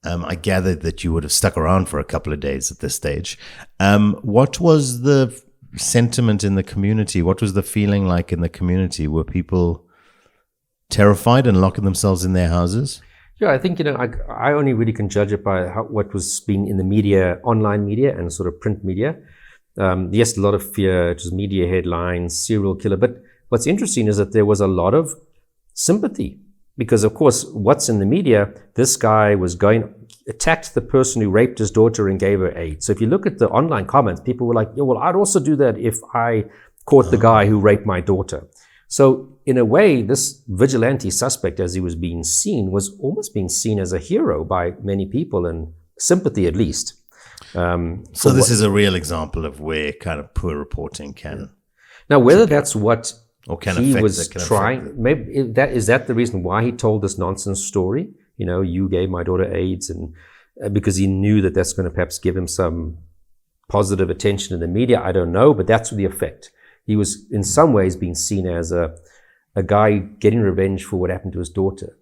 I gathered that you would have stuck around for a couple of days at this stage. What was the sentiment in the community? What was the feeling like in the community? Were people terrified and locking themselves in their houses? Yeah, I think, I only really can judge it by what was being in the media, online media and sort of print media. Yes, a lot of fear, it was media headlines, serial killer. But what's interesting is that there was a lot of sympathy, because, of course, what's in the media, this guy attacked the person who raped his daughter and gave her AIDS. So if you look at the online comments, people were like, yeah, well, I'd also do that if I caught the guy who raped my daughter. So in a way, this vigilante suspect, as he was being seen, was almost being seen as a hero by many people, and sympathy at least. So this is a real example of where kind of poor reporting can... Now, whether that's what he was trying, maybe is that the reason why he told this nonsense story? You gave my daughter AIDS, and because he knew that that's going to perhaps give him some positive attention in the media. I don't know, but that's the effect. He was in some ways being seen as a guy getting revenge for what happened to his daughter.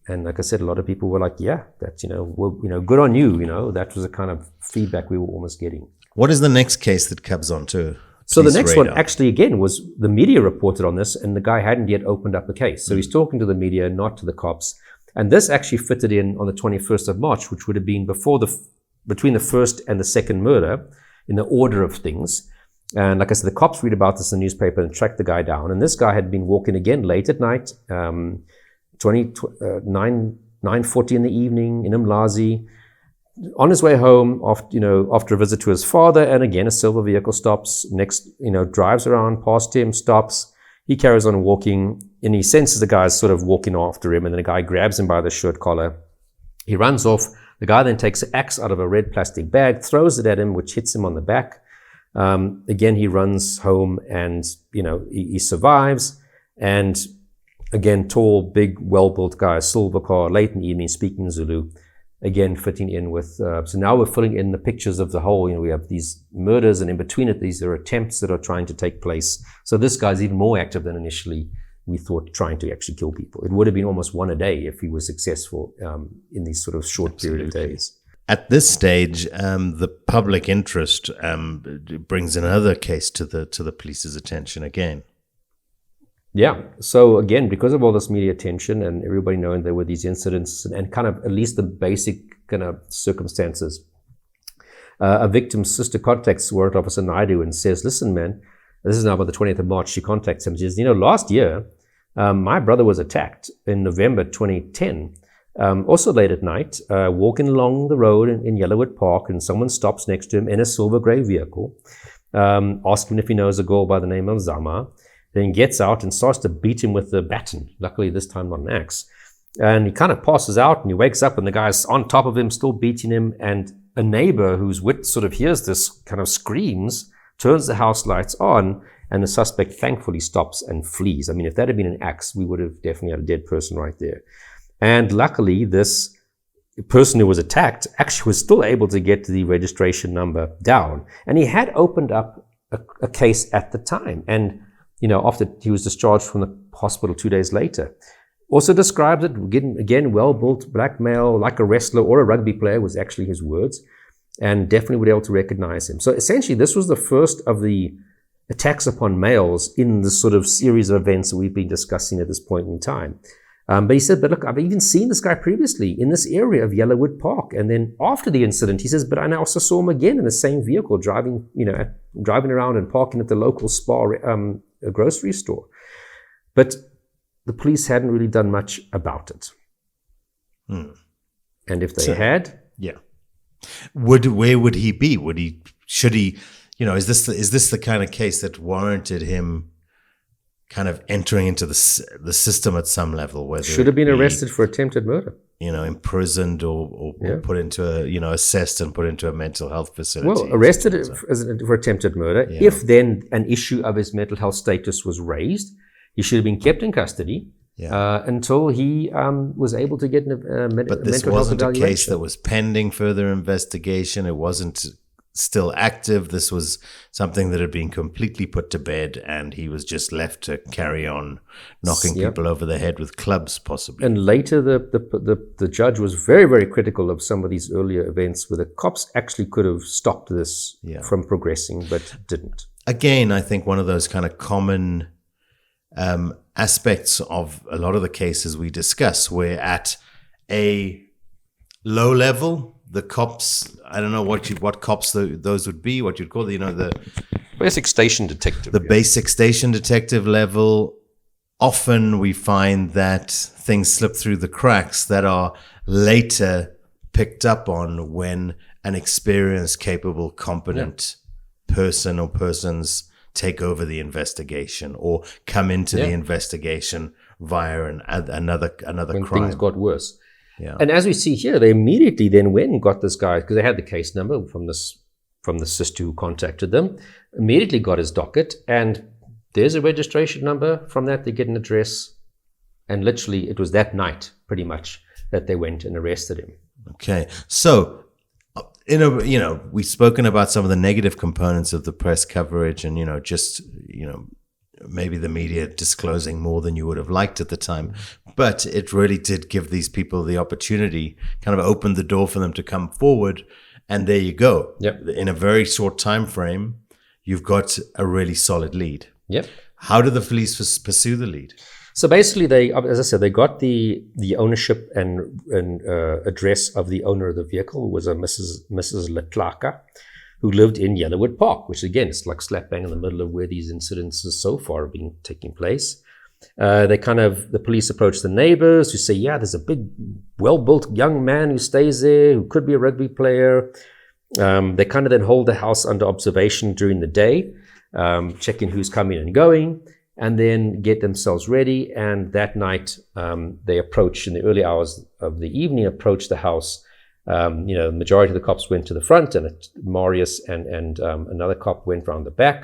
And like I said, a lot of people were like, yeah, that's, good on you. That was the kind of feedback we were almost getting. What is the next case that comes on to So the police next radar. one actually, again, was the media reported on this, and the guy hadn't yet opened up a case. So he's talking to the media, not to the cops. And this actually fitted in on the 21st of March, which would have been between the first and the second murder in the order of things. And like I said, the cops read about this in the newspaper and track the guy down. And this guy had been walking again late at night, 9:40 in the evening in Umlazi, on his way home after a visit to his father. And again, a silver vehicle stops next, drives around past him, stops. He carries on walking, and he senses the guy's sort of walking after him. And then the guy grabs him by the shirt collar. He runs off. The guy then takes an axe out of a red plastic bag, throws it at him, which hits him on the back. Again, he runs home and, he survives. And again, tall, big, well-built guy, silver car, late in the evening, speaking Zulu. Again, fitting in with, so now we're filling in the pictures of the whole, we have these murders, and in between it, these are attempts that are trying to take place. So this guy's even more active than initially we thought, trying to actually kill people. It would have been almost one a day if he was successful in these sort of short period of days. At this stage, the public interest brings another case to the police's attention again. Yeah. So again, because of all this media attention and everybody knowing there were these incidents and kind of at least the basic kind of circumstances, a victim's sister contacts Warrant Officer Naidu and says, "Listen, man, this is now by the 20th of March." She contacts him. She says, "Last year, my brother was attacked in November 2010. Also late at night, walking along the road in Yellowwood Park, and someone stops next to him in a silver grey vehicle, asking if he knows a girl by the name of Zama. Then gets out and starts to beat him with the baton, luckily this time not an axe. And he kind of passes out and he wakes up and the guy's on top of him, still beating him. And a neighbor whose wit sort of hears this kind of screams, turns the house lights on, and the suspect thankfully stops and flees. I mean, if that had been an axe, we would have definitely had a dead person right there. And luckily, this person who was attacked actually was still able to get the registration number down. And he had opened up a case at the time. And after he was discharged from the hospital 2 days later. Also described it, again, well-built black male, like a wrestler or a rugby player, was actually his words, and definitely would be able to recognize him. So essentially, this was the first of the attacks upon males in the sort of series of events that we've been discussing at this point in time. But he said, but look, I've even seen this guy previously in this area of Yellowwood Park. And then after the incident, he says, but I also saw him again in the same vehicle, driving around and parking at the local Spar a grocery store. But the police hadn't really done much about it. And if they had, where would he be? Should he? Is this the kind of case that warranted him kind of entering into the system at some level? Whether should have been arrested for attempted murder. Imprisoned or put into assessed and put into a mental health facility. Well, arrested for attempted murder. Yeah. If then an issue of his mental health status was raised, he should have been kept in custody until he was able to get a mental health evaluation. But this wasn't a case that was pending further investigation. It wasn't still active. This was something that had been completely put to bed, and he was just left to carry on knocking people over the head with clubs, possibly. And later, the judge was very, very critical of some of these earlier events where the cops actually could have stopped this from progressing, but didn't. Again, I think one of those kind of common aspects of a lot of the cases we discuss, where at a low level, the cops, I don't know what cops those would be, what you'd call the basic station detective. The basic station detective level. Often we find that things slip through the cracks that are later picked up on when an experienced, capable, competent person or persons take over the investigation or come into the investigation via another when crime. Things got worse. Yeah. And as we see here, they immediately then went and got this guy, because they had the case number from the sister who contacted them, immediately got his docket, and there's a registration number. From that, they get an address, and literally it was that night, pretty much, that they went and arrested him. Okay. So, we've spoken about some of the negative components of the press coverage and, maybe the media disclosing more than you would have liked at the time. But it really did give these people the opportunity, kind of opened the door for them to come forward. And there you go. Yep. In a very short time frame, you've got a really solid lead. Yep. How did the police pursue the lead? So basically, they, as I said, they got the ownership and address of the owner of the vehicle, who was a Mrs. Letlaka, who lived in Yellowwood Park, which again is like slap bang in the middle of where these incidences so far have been taking place. The police approached the neighbors who say, yeah, there's a big, well-built young man who stays there, who could be a rugby player. They kind of then hold the house under observation during the day, checking who's coming and going, and then get themselves ready. And that night, they approach, in the early hours of the evening, approach the house. The majority of the cops went to the front, and Marius and another cop went round the back,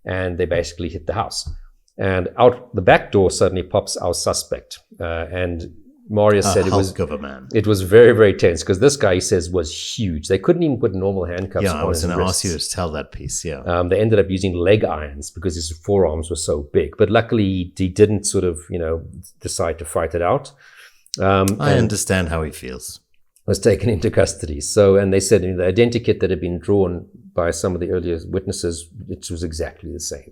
and they basically hit the house. And out the back door suddenly pops our suspect. And Marius said it was very, very tense, because this guy, he says, was huge. They couldn't even put normal handcuffs on his wrists. Yeah, I was going to ask you to tell that piece, yeah. They ended up using leg irons because his forearms were so big. But luckily, he didn't sort of, decide to fight it out. I understand how he feels. Was taken into custody. So, and they said the identikit that had been drawn by some of the earlier witnesses, it was exactly the same.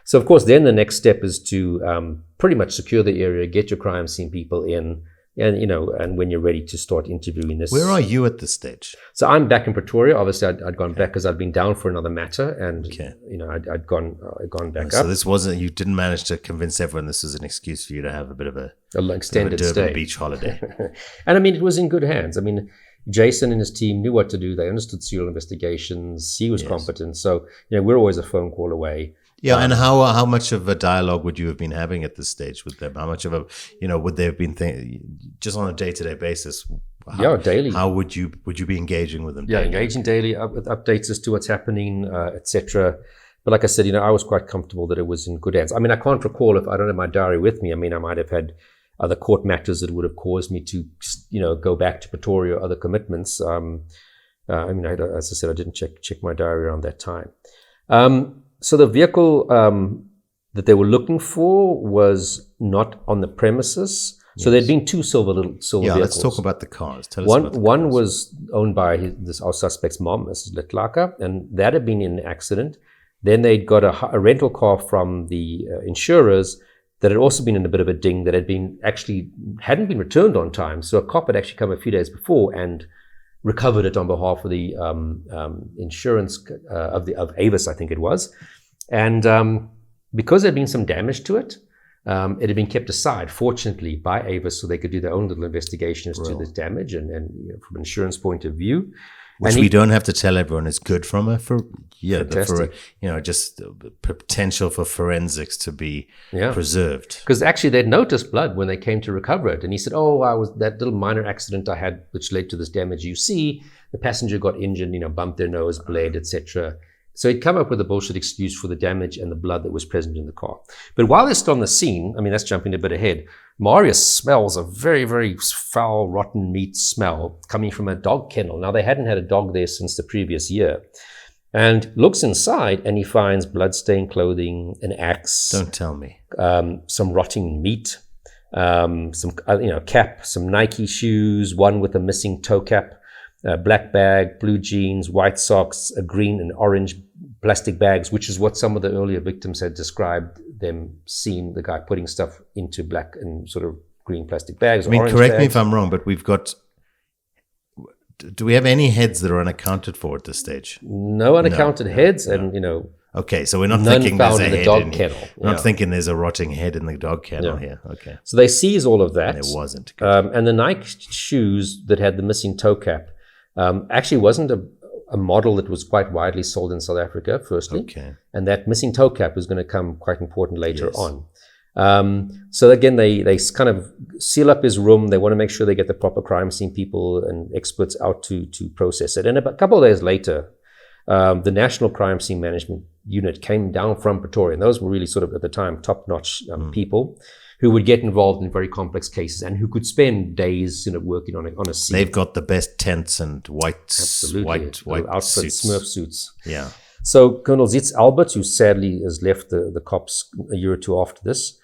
So, of course, then the next step is to pretty much secure the area, get your crime scene people in, and when you're ready to start interviewing this. Where are you at this stage? So I'm back in Pretoria. Obviously, I'd gone back because I'd been down for another matter, and I'd gone back up. So this wasn't, you didn't manage to convince everyone this was an excuse for you to have a bit of a extended Durban beach holiday. And I mean, it was in good hands. I mean, Jason and his team knew what to do. They understood serial investigations. He was competent. So, we're always a phone call away. Yeah, and how much of a dialogue would you have been having at this stage with them? How much of a, would they have been just on a day-to-day basis? Daily. How would you be engaging with them? Yeah, engaging daily with updates as to what's happening, etc. But like I said, I was quite comfortable that it was in good hands. I mean, I can't recall, if I don't have my diary with me, I mean, I might have had other court matters that would have caused me to, go back to Pretoria or other commitments. As I said, I didn't check my diary around that time. So the vehicle that they were looking for was not on the premises. So there'd been two silver vehicles. Let's talk about the cars. Tell us about the one cars. was owned by our suspect's mom, Mrs. Letlaka, and that had been in an accident. Then they'd got a rental car from the insurers that had also been in a bit of a ding that hadn't been returned on time. So a cop had actually come a few days before and recovered it on behalf of the insurance of Avis, I think it was. And because there had been some damage to it, it had been kept aside, fortunately, by Avis, so they could do their own little investigation as to the damage and from an insurance point of view. Which we don't have to tell everyone is good just potential for forensics to be preserved. Because actually they'd noticed blood when they came to recover it. And he said, I was that little minor accident I had, which led to this damage you see. The passenger got injured, bumped their nose, bled, etc. So he'd come up with a bullshit excuse for the damage and the blood that was present in the car. But while they're still on the scene, I mean, that's jumping a bit ahead, Marius smells a very, very foul, rotten meat smell coming from a dog kennel. Now, they hadn't had a dog there since the previous year. And looks inside, and he finds blood-stained clothing, an axe. Don't tell me. Some rotting meat, some cap, some Nike shoes, one with a missing toe cap, a black bag, blue jeans, white socks, a green and orange plastic bags, which is what some of the earlier victims had described them seeing the guy putting stuff into black and sort of green plastic bags. I mean, correct me if I'm wrong, but we've got... Do we have any heads that are unaccounted for at this stage? No unaccounted heads, and Okay, so we're not thinking there's a head dog kennel. We're not thinking there's a rotting head in the dog kennel here. Okay. So they seize all of that. And it wasn't. And the Nike shoes that had the missing toe cap actually wasn't a model that was quite widely sold in South Africa, firstly. Okay. And that missing toe cap was going to come quite important later on. So again, they kind of seal up his room. They want to make sure they get the proper crime scene people and experts out to process it. And a couple of days later, the National Crime Scene Management Unit came down from Pretoria. And those were really sort of, at the time, top-notch people who would get involved in very complex cases and who could spend days working on a scene. They've got the best tents and white outfits, suits. Smurf suits. Yeah. So Colonel Zitz Albert, who sadly has left the cops a year or two after this,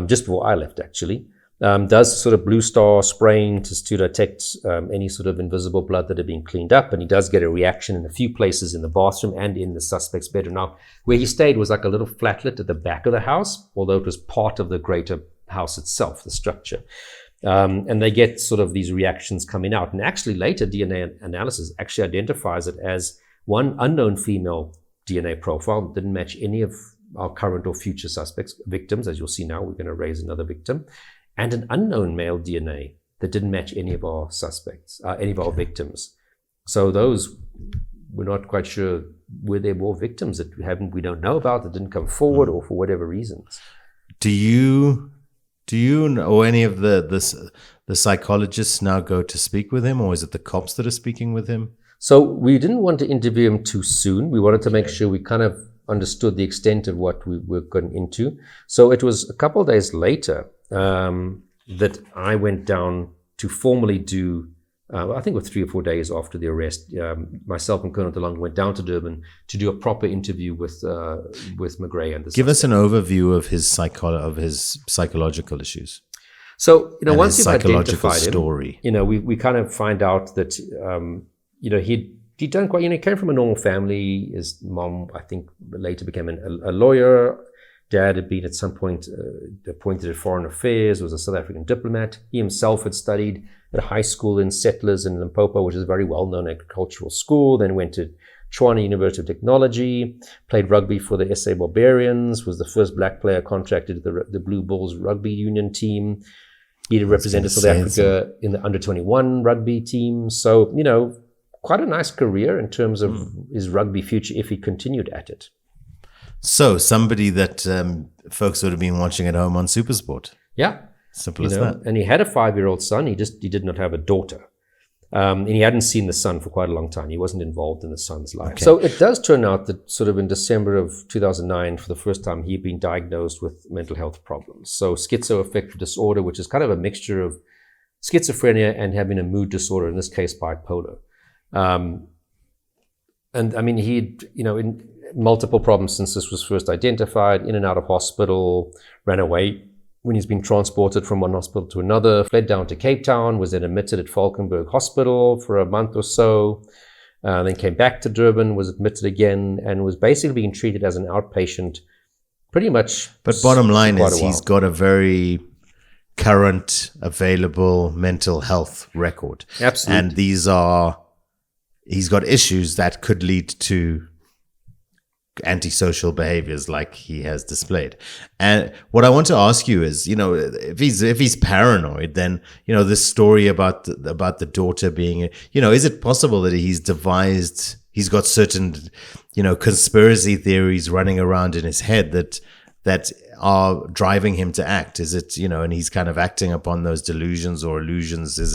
just before I left actually, Does sort of blue star spraying to detect any sort of invisible blood that had been cleaned up, and he does get a reaction in a few places in the bathroom and in the suspect's bedroom. Now, where he stayed was like a little flatlet at the back of the house, although it was part of the greater house itself, the structure. And they get sort of these reactions coming out. And actually later DNA analysis actually identifies it as one unknown female DNA profile, didn't match any of our current or future suspects, victims. As you'll see now, we're going to raise another victim, and an unknown male DNA that didn't match any of our suspects, any of our victims. So those, we're not quite sure were there more victims that we don't know about, that didn't come forward, or for whatever reasons. Do you know any of the psychologists now go to speak with him, or is it the cops that are speaking with him? So we didn't want to interview him too soon. We wanted to make sure we kind of understood the extent of what we were going into. So it was a couple of days later that I went down to formally do, I think it was 3 or 4 days after the arrest, myself and Colonel DeLong went down to Durban to do a proper interview with McGray. And Give us an overview of his psychological issues. So, and once his you've psychological identified story. him, we kind of find out that, he'd done quite, he came from a normal family. His mom, I think, later became a lawyer. Dad had been at some point appointed at Foreign Affairs, was a South African diplomat. He himself had studied at a high school in Settlers in Limpopo, which is a very well-known agricultural school, then went to Chongawana University of Technology, played rugby for the SA Barbarians, was the first black player contracted to the Blue Bulls rugby union team. He represented South Africa in the under-21 rugby team. So, quite a nice career in terms of his rugby future if he continued at it. So somebody that folks would have been watching at home on SuperSport. Yeah. Simple as that. And he had a 5-year-old son. He did not have a daughter. And he hadn't seen the son for quite a long time. He wasn't involved in the son's life. Okay. So it does turn out that sort of in December of 2009, for the first time, he'd been diagnosed with mental health problems. So schizoaffective disorder, which is kind of a mixture of schizophrenia and having a mood disorder, in this case, bipolar. And I mean, he'd, in multiple problems since this was first identified, in and out of hospital, ran away when he's been transported from one hospital to another, fled down to Cape Town, was then admitted at Valkenburg Hospital for a month or so, then came back to Durban, was admitted again, and was basically being treated as an outpatient pretty much. But bottom line is he's got a very current, available mental health record. Absolutely. And he's got issues that could lead to antisocial behaviors like he has displayed. And what I want to ask you is, if he's paranoid, then, this story about the daughter being, is it possible that he's got certain, conspiracy theories running around in his head that are driving him to act? Is it, and he's kind of acting upon those delusions or illusions? Is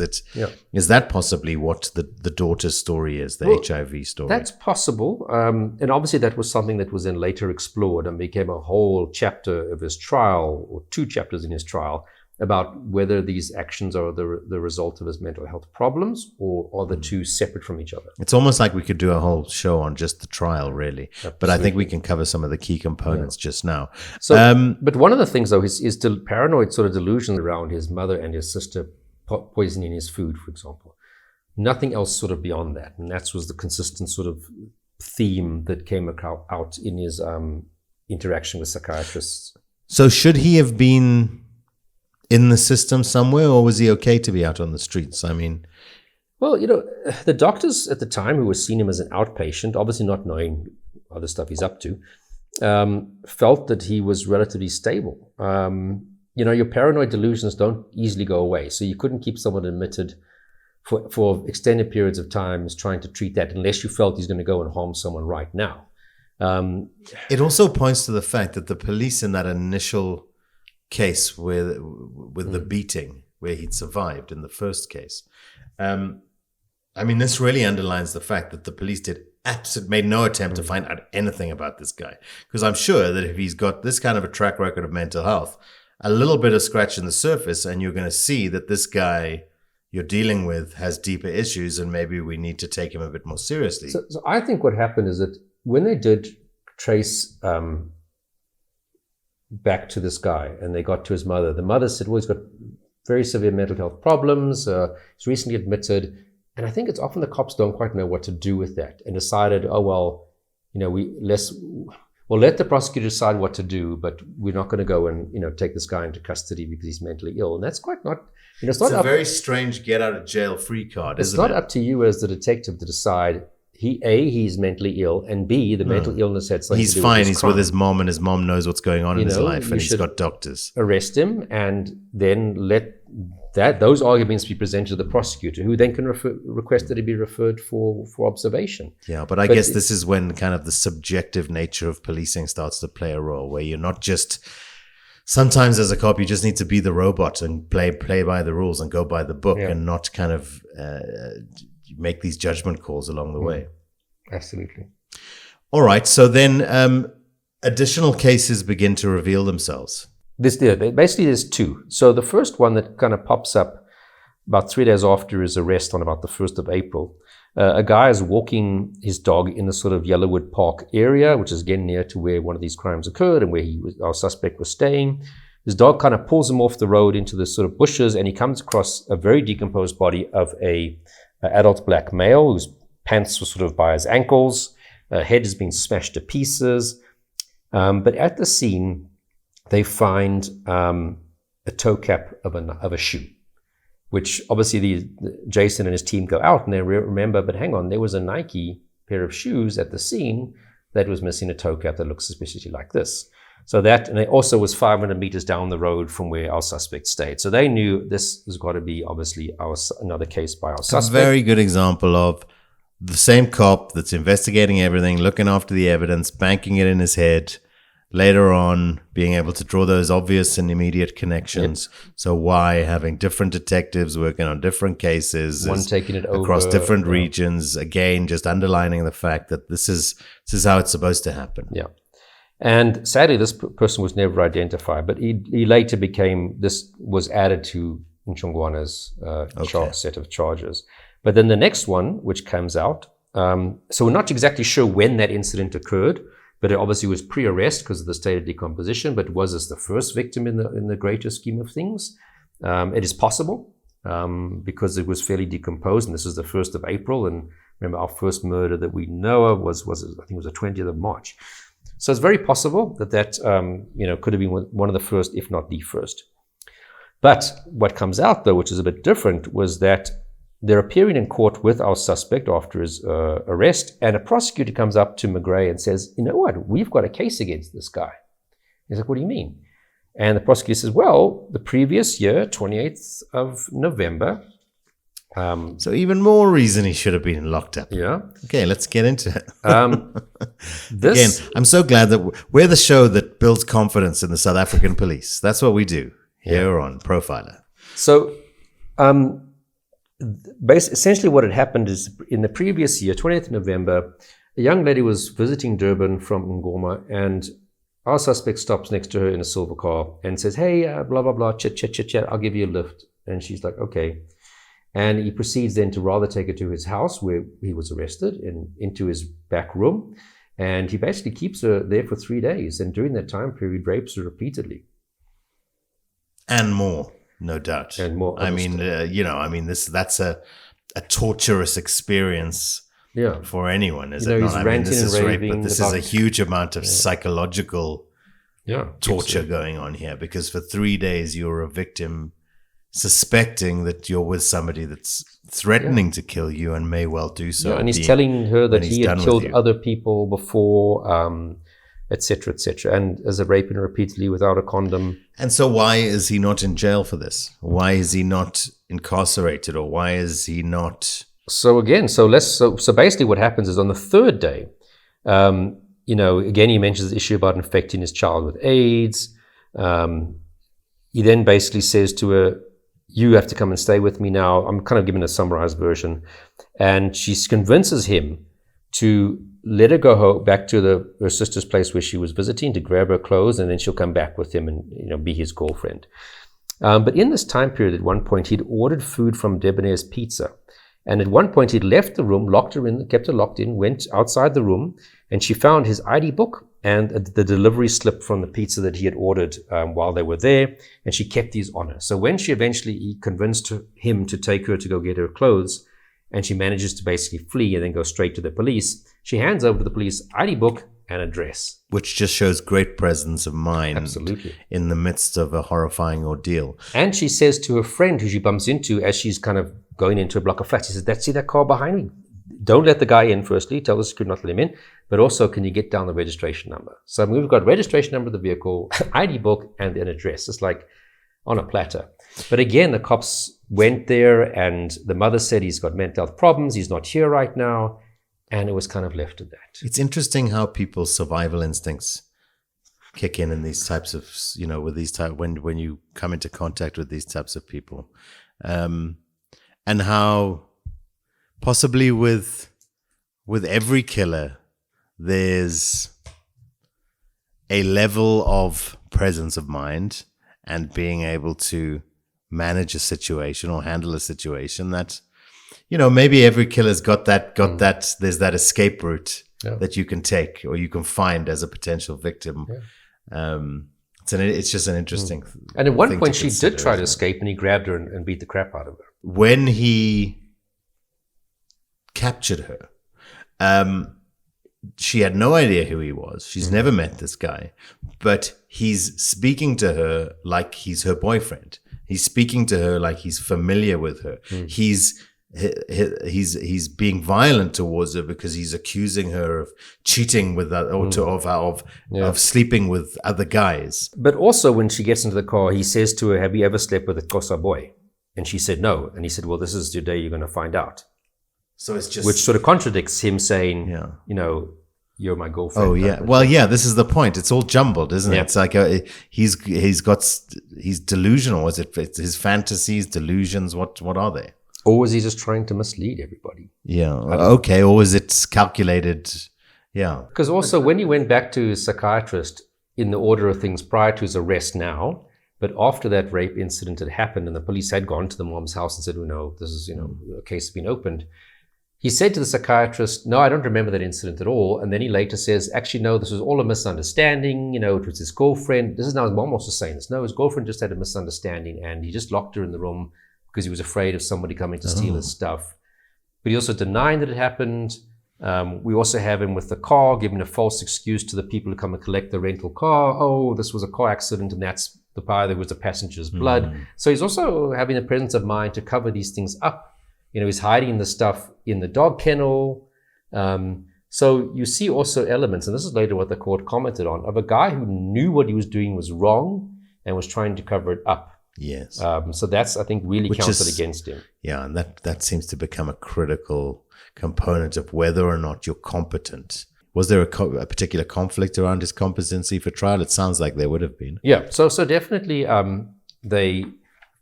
that possibly what the daughter's story is, the HIV story? That's possible. And obviously that was something that was then later explored and became a whole chapter of his trial, or 2 chapters in his trial, about whether these actions are the result of his mental health problems or are the two separate from each other. It's almost like we could do a whole show on just the trial, really. Absolutely. But I think we can cover some of the key components just now. So, but one of the things, though, is still paranoid sort of delusions around his mother and his sister poisoning his food, for example. Nothing else sort of beyond that. And that was the consistent sort of theme that came out in his interaction with psychiatrists. So should he have been in the system somewhere, or was he okay to be out on the streets? I mean, well, the doctors at the time who were seeing him as an outpatient, obviously not knowing other stuff he's up to, felt that he was relatively stable. Your paranoid delusions don't easily go away, so you couldn't keep someone admitted for extended periods of time trying to treat that unless you felt he's going to go and harm someone right now. It also points to the fact that the police in that initial case with the beating where he'd survived in the first case. This really underlines the fact that the police made no attempt to find out anything about this guy. Because I'm sure that if he's got this kind of a track record of mental health, a little bit of scratching the surface and you're going to see that this guy you're dealing with has deeper issues and maybe we need to take him a bit more seriously. So I think what happened is that when they did trace back to this guy and they got to his mother, the mother said, well, he's got very severe mental health problems. He's recently admitted. And I think it's often the cops don't quite know what to do with that and decided, oh, well, we'll let the prosecutor decide what to do, but we're not going to go and, take this guy into custody because he's mentally ill. And that's quite not, it's not a very strange get out of jail free card, isn't it? It's not up to you as the detective to decide he's mentally ill, and B, the mental illness had something to do with his crime. He's with his mom, and his mom knows what's going on in his life, and he's got doctors. Arrest him and then let those arguments be presented to the prosecutor, who then can request that he be referred for observation. Yeah, but I guess this is when kind of the subjective nature of policing starts to play a role, where you're not just... Sometimes as a cop, you just need to be the robot and play by the rules and go by the book and not kind of make these judgment calls along the way. Absolutely. All right, so then additional cases begin to reveal themselves. Basically, there's two. So the first one that kind of pops up about 3 days after his arrest on about the 1st of April, a guy is walking his dog in the sort of Yellowwood Park area, which is again near to where one of these crimes occurred and where our suspect was staying. His dog kind of pulls him off the road into the sort of bushes, and he comes across a very decomposed body of an adult black male whose pants were sort of by his ankles. Head has been smashed to pieces. But at the scene, they find a toe cap of a shoe, which obviously Jason and his team go out and they remember, but hang on, there was a Nike pair of shoes at the scene that was missing a toe cap that looks suspiciously like this. So that, and it also was 500 meters down the road from where our suspect stayed. So they knew this has got to be obviously another case by our suspect. A very good example of the same cop that's investigating everything, looking after the evidence, banking it in his head, later on being able to draw those obvious and immediate connections. Yep. So why having different detectives working on different cases, one taking it over across different regions, again, just underlining the fact that this is how it's supposed to happen. Yeah. And sadly, this person was never identified, but he later was added to Ntshongwana's set of charges. But then the next one, which comes out, so we're not exactly sure when that incident occurred, but it obviously was pre-arrest because of the state of decomposition, but was this the first victim in the greater scheme of things? It is possible because it was fairly decomposed, and this was the 1st of April, and remember our first murder that we know of was I think it was the 20th of March. So it's very possible that could have been one of the first, if not the first. But what comes out, though, which is a bit different, was that they're appearing in court with our suspect after his arrest, and a prosecutor comes up to McGray and says, you know what, we've got a case against this guy. He's like, what do you mean? And the prosecutor says, well, the previous year, 28th of November. So even more reason he should have been locked up. Yeah. Okay, let's get into it. Again, I'm so glad that we're the show that builds confidence in the South African police. That's what we do here on Profiler. So essentially what had happened is in the previous year, 20th November, a young lady was visiting Durban from Ngoma, and our suspect stops next to her in a silver car and says, hey, blah, blah, blah, chit, I'll give you a lift. And she's like, okay. And he proceeds then to rather take her to his house where he was arrested and into his back room. And he basically keeps her there for 3 days. And during that time period, rapes her repeatedly. And more, no doubt. And more. That's a torturous experience for anyone, is it not? This is rape, but this is a huge amount of psychological torture going on here, because for 3 days you're a victim suspecting that you're with somebody that's threatening to kill you and may well do so. And he's telling her that he had killed other people before, etc., etc., and as a raping her repeatedly without a condom. And so why is he not in jail for this? Why is he not incarcerated, or why is he not... So basically what happens is on the third day, again, he mentions the issue about infecting his child with AIDS. He then basically says to her, you have to come and stay with me now. I'm kind of giving a summarized version. And she convinces him to let her go home, back to her sister's place where she was visiting, to grab her clothes, and then she'll come back with him and be his girlfriend. But in this time period, at one point, he'd ordered food from Debonair's Pizza. And at one point, he'd left the room, locked her in, kept her locked in, went outside the room, and she found his ID book and the delivery slip from the pizza that he had ordered while they were there, and she kept these on her. So when she eventually convinced him to take her to go get her clothes, and she manages to basically flee and then go straight to the police, she hands over to the police ID book and address. Which just shows great presence of mind. Absolutely. In the midst of a horrifying ordeal. And she says to her friend who she bumps into as she's kind of going into a block of flats, she says, see that car behind me? Don't let the guy in, firstly. Tell the security not to let him in. But also, can you get down the registration number? So we've got registration number of the vehicle, ID book, and an address. It's like on a platter. But again, the cops went there, and the mother said he's got mental health problems. He's not here right now. And it was kind of left at that. It's interesting how people's survival instincts kick in these types of, with these type when you come into contact with these types of people, and how possibly with every killer there's a level of presence of mind and being able to manage a situation or handle a situation that, maybe every killer's got that, there's that escape route that you can take or you can find as a potential victim. Yeah. It's just an interesting And at one point she did try to escape, and he grabbed her and beat the crap out of her. When he captured her, she had no idea who he was. She's never met this guy, but he's speaking to her like he's her boyfriend. He's speaking to her like he's familiar with her. He's being violent towards her because he's accusing her of cheating with that, of sleeping with other guys. But also, when she gets into the car, he says to her, "Have you ever slept with a Xhosa boy?" And she said no. And he said, "Well, this is your day. You're going to find out." So it's just, which sort of contradicts him saying, "You're my girlfriend." Oh yeah, well yeah, this is the point. It's all jumbled, isn't it? It's like he's delusional. Is it his fantasies, delusions? What are they? Or was he just trying to mislead everybody? Yeah. Okay. Or was it calculated? Yeah. Because also when he went back to his psychiatrist in the order of things prior to his arrest now, but after that rape incident had happened and the police had gone to the mom's house and said, "Oh no, this is, a case has been opened." He said to the psychiatrist, "No, I don't remember that incident at all." And then he later says, "Actually, no, this was all a misunderstanding. It was his girlfriend." This is now his mom also saying this. No, his girlfriend just had a misunderstanding and he just locked her in the room because he was afraid of somebody coming to steal his stuff. But he also denied that it happened. We also have him with the car, giving a false excuse to the people who come and collect the rental car. "Oh, this was a car accident and that's the part that was the passenger's blood." So he's also having the presence of mind to cover these things up. He's hiding the stuff in the dog kennel. So you see also elements, and this is later what the court commented on, of a guy who knew what he was doing was wrong and was trying to cover it up. Yes. So that's, I think, really counted against him. Yeah, and that seems to become a critical component of whether or not you're competent. Was there a particular conflict around his competency for trial? It sounds like there would have been. Yeah, so definitely they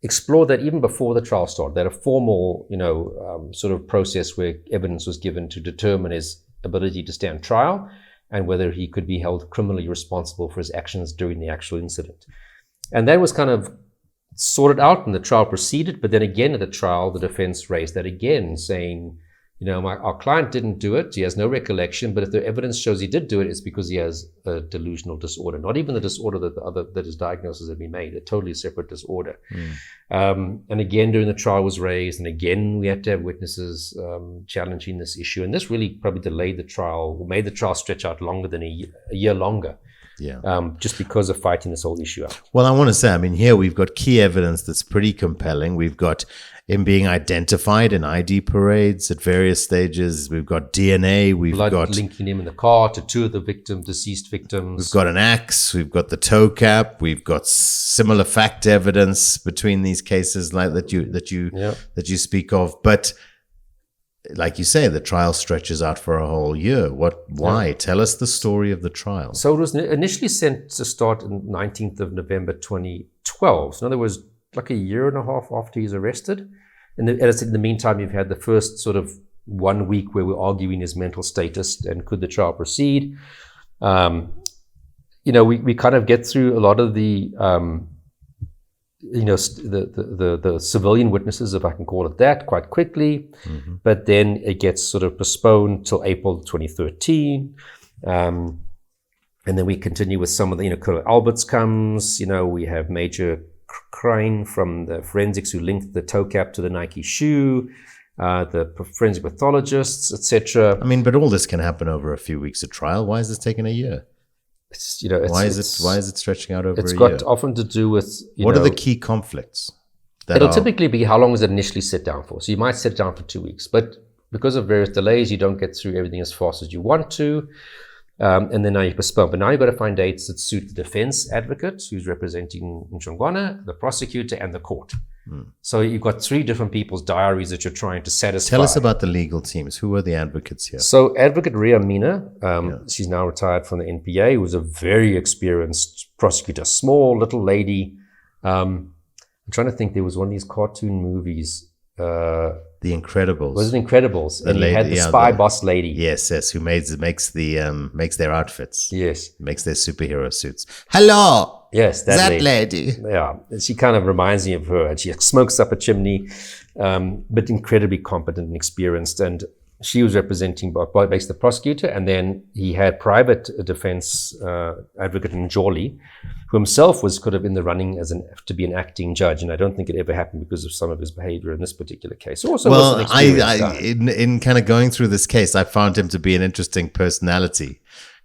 explored that even before the trial started. They had a formal, sort of process where evidence was given to determine his ability to stand trial and whether he could be held criminally responsible for his actions during the actual incident. And that was kind of sorted out and the trial proceeded. But then again at the trial, the defense raised that again, saying, our client didn't do it. He has no recollection. But if the evidence shows he did do it, it's because he has a delusional disorder. Not even the disorder that his diagnosis had been made. A totally separate disorder. And again, during the trial was raised, and again we had to have witnesses challenging this issue. And this really probably delayed the trial, made the trial stretch out longer than a year longer. Yeah. Just because of fighting this whole issue out. Well, I want to say, here we've got key evidence that's pretty compelling. We've got him being identified in ID parades at various stages. We've got DNA. We've got linking him in the car to two of the deceased victims. We've got an axe. We've got the toe cap. We've got similar fact evidence between these cases, like that you speak of. But like you say, the trial stretches out for a whole year. Why? Tell us the story of the trial. So it was initially sent to start on 19th of November 2012. So in other words, like a year and a half after he's arrested. And as in the meantime, you've had the first sort of 1 week where we're arguing his mental status and could the trial proceed. We kind of get through a lot of the the civilian witnesses, if I can call it that, quite quickly. But then it gets sort of postponed till April 2013. And And then we continue with some of the, Colonel Alberts comes, we have Major Crane from the forensics who linked the toe cap to the Nike shoe, the forensic pathologists, etc. I mean, but all this can happen over a few weeks of trial. Why is this taking a year? Why is it stretching out over a year? It's got often to do with, what are the key conflicts? It'll typically be how long is it initially set down for. So you might set it down for 2 weeks, but because of various delays, you don't get through everything as fast as you want to. And then now you postpone. But now you've got to find dates that suit the defense advocate who's representing Chongawana, the prosecutor, and the court. So you've got 3 different people's diaries that you're trying to satisfy. Tell us about the legal teams. Who are the advocates here? So Advocate Ria Mina, she's now retired from the NPA, who was a very experienced prosecutor, small little lady. I'm trying to think, there was one of these cartoon movies. The Incredibles. Was it Incredibles? And you had the spy boss lady. Yes, who makes their outfits. Yes. Makes their superhero suits. Hello! Yes, that lady. Yeah, she kind of reminds me of her. And she smokes up a chimney, but incredibly competent and experienced. And she was representing basically the prosecutor, and then he had private defense advocate Njoli, who himself was kind of in the running to be an acting judge, and I don't think it ever happened because of some of his behavior in this particular case. Also, well, in kind of going through this case, I found him to be an interesting personality.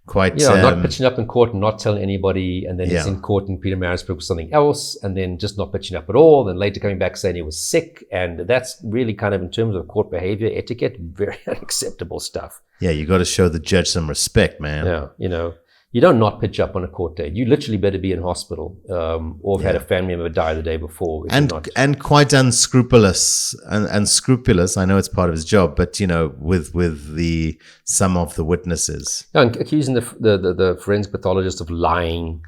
Quite, not pitching up in court and not telling anybody, and then he's in court in Peter Marisburg with something else, and then just not pitching up at all, then later coming back saying he was sick, and that's really kind of, in terms of court behavior, etiquette, very unacceptable stuff. Yeah, you got to show the judge some respect, man. Yeah, you don't not pitch up on a court date. You literally better be in hospital or have had a family member die the day before. And quite unscrupulous and scrupulous. I know it's part of his job, but with some of the witnesses. Yeah, and accusing the forensic pathologist of lying,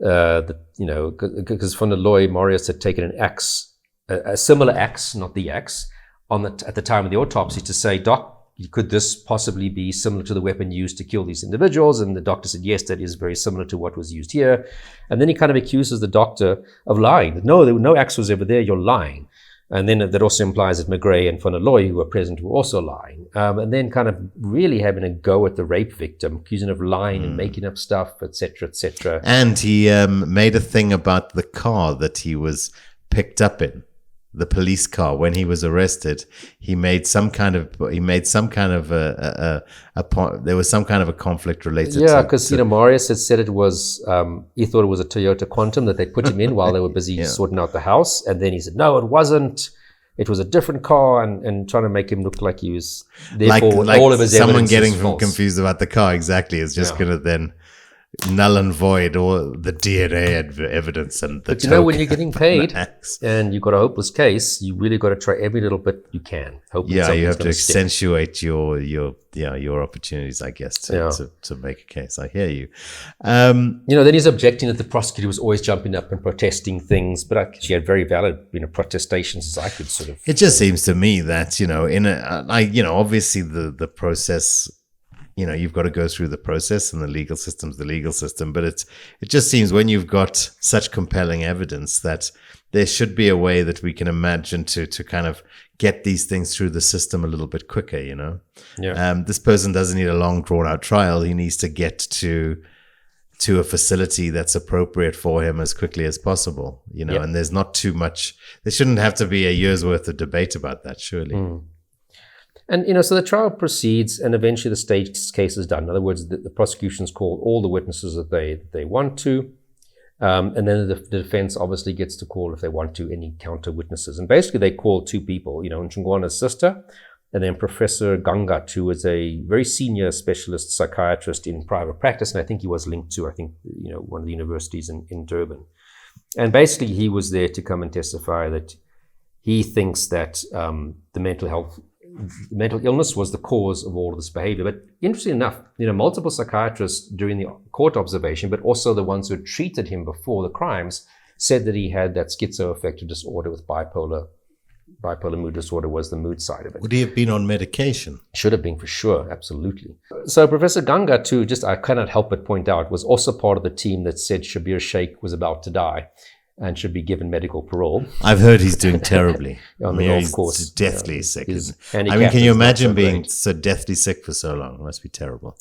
because von der Looy Marius had taken an axe, a similar axe, not the axe, at the time of the autopsy to say, Doc, could this possibly be similar to the weapon used to kill these individuals? And the doctor said, yes, that is very similar to what was used here. And then he kind of accuses the doctor of lying. No axe was ever there, you're lying. And then that also implies that McGray and von der Looy, who were present, were also lying. And then kind of really having a go at the rape victim, accusing of lying and making up stuff, etc., etc. And he made a thing about the car that he was picked up in. The police car, when he was arrested, there was some kind of a conflict related to. Yeah, because Marius had said it was he thought it was a Toyota Quantum that they put him in while they were busy sorting out the house, and then he said no, it wasn't. It was a different car, and trying to make him look like he was therefore like all of his someone evidence getting is false. confused about the car. Exactly, it's just going to then null and void all the DNA evidence and the. But when you're getting paid and you've got a hopeless case, you really got to try every little bit you can. You have to accentuate your opportunities, I guess, to make a case. I hear you. Then he's objecting that the prosecutor was always jumping up and protesting things, but she had very valid, protestations, as I could sort of. It just seems to me that obviously the process. You've got to go through the process, and the legal system's the legal system. But it just seems when you've got such compelling evidence that there should be a way that we can imagine to kind of get these things through the system a little bit quicker, Yeah. This person doesn't need a long drawn out trial. He needs to get to a facility that's appropriate for him as quickly as possible, and there's not too much. There shouldn't have to be a year's worth of debate about that, surely. And, so the trial proceeds, and eventually the state's case is done. In other words, the prosecution's called all the witnesses that they want to. And then the defense obviously gets to call, if they want to, any counter witnesses. And basically they call 2 people, Ntshongwana's sister, and then Professor Gangat, who is a very senior specialist psychiatrist in private practice. And I think he was linked to, one of the universities in Durban. And basically he was there to come and testify that he thinks that the mental illness was the cause of all of this behavior. But interesting enough, multiple psychiatrists during the court observation, but also the ones who had treated him before the crimes, said that he had that schizoaffective disorder with bipolar mood disorder was the mood side of it. Would he have been on medication? Should have been, for sure, absolutely. So Professor Ganga, too, I cannot help but point out, was also part of the team that said Shabir Sheikh was about to die and should be given medical parole. I've heard he's doing terribly. On the golf course. He's deathly sick. Can you imagine being so deathly sick for so long? It must be terrible.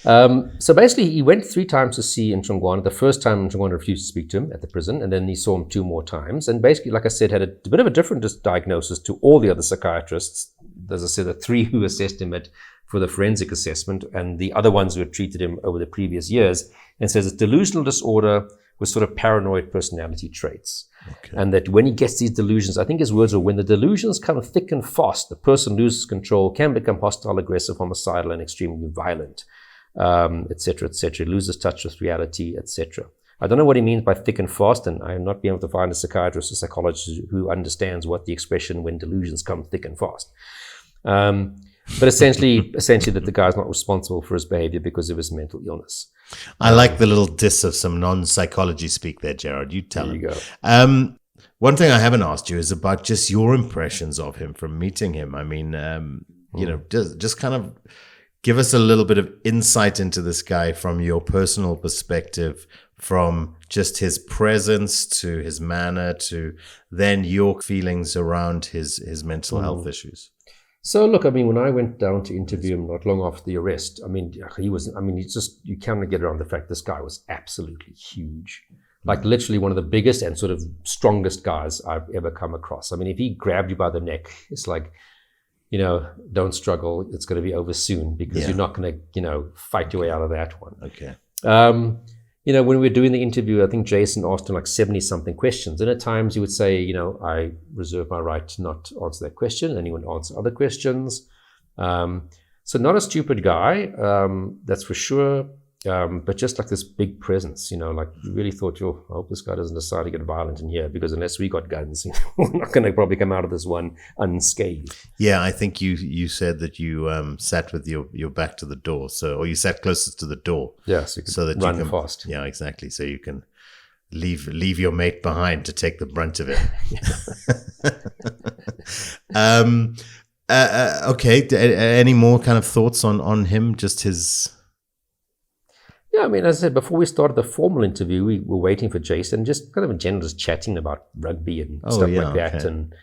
So basically, he went 3 times to see Ntshongwana. The first time, Ntshongwana refused to speak to him at the prison, and then he saw him 2 more times. And basically, like I said, had a bit of a different diagnosis to all the other psychiatrists. As I said, the 3 who assessed him for the forensic assessment, and the other ones who had treated him over the previous years, and says it's delusional disorder with sort of paranoid personality traits. Okay. And that when he gets these delusions, I think his words were, when the delusions come thick and fast, the person loses control, can become hostile, aggressive, homicidal, and extremely violent, etc., etc., loses touch with reality, etc. I don't know what he means by thick and fast, and I have not been able to find a psychiatrist or psychologist who understands what the expression when delusions come thick and fast. But essentially that the guy's not responsible for his behavior because of his mental illness. I like the little diss of some non-psychology speak there, Gerard. You tell him. There you go. One thing I haven't asked you is about just your impressions of him from meeting him. I mean, you know, just kind of give us a little bit of insight into this guy from your personal perspective, from just his presence to his manner to then your feelings around his mental health issues. So look, I mean, when I went down to interview him not long after the arrest, I mean, you can't get around the fact this guy was absolutely huge. Like literally one of the biggest and sort of strongest guys I've ever come across. I mean, if he grabbed you by the neck, it's like, you know, don't struggle. It's going to be over soon because you're not going to, you know, fight your way out of that one. Okay. You know, when we were doing the interview, I think Jason asked him like 70-something questions. And at times he would say, you know, I reserve my right to not answer that question. And he would answer other questions. So not a stupid guy, that's for sure. But just like this big presence, you know, like you really thought, I hope this guy doesn't decide to get violent in here, because unless we got guns, you know, we're not going to probably come out of this one unscathed. Yeah, I think you said that you sat with your back to the door, or you sat closest to the door. Yeah, so you could run fast. Yeah, exactly. So you can leave your mate behind to take the brunt of it. Okay. Any more kind of thoughts on him? Just his. Yeah, I mean, as I said, before we started the formal interview, we were waiting for Jason, just kind of in general, just chatting about rugby and stuff like that. Okay. And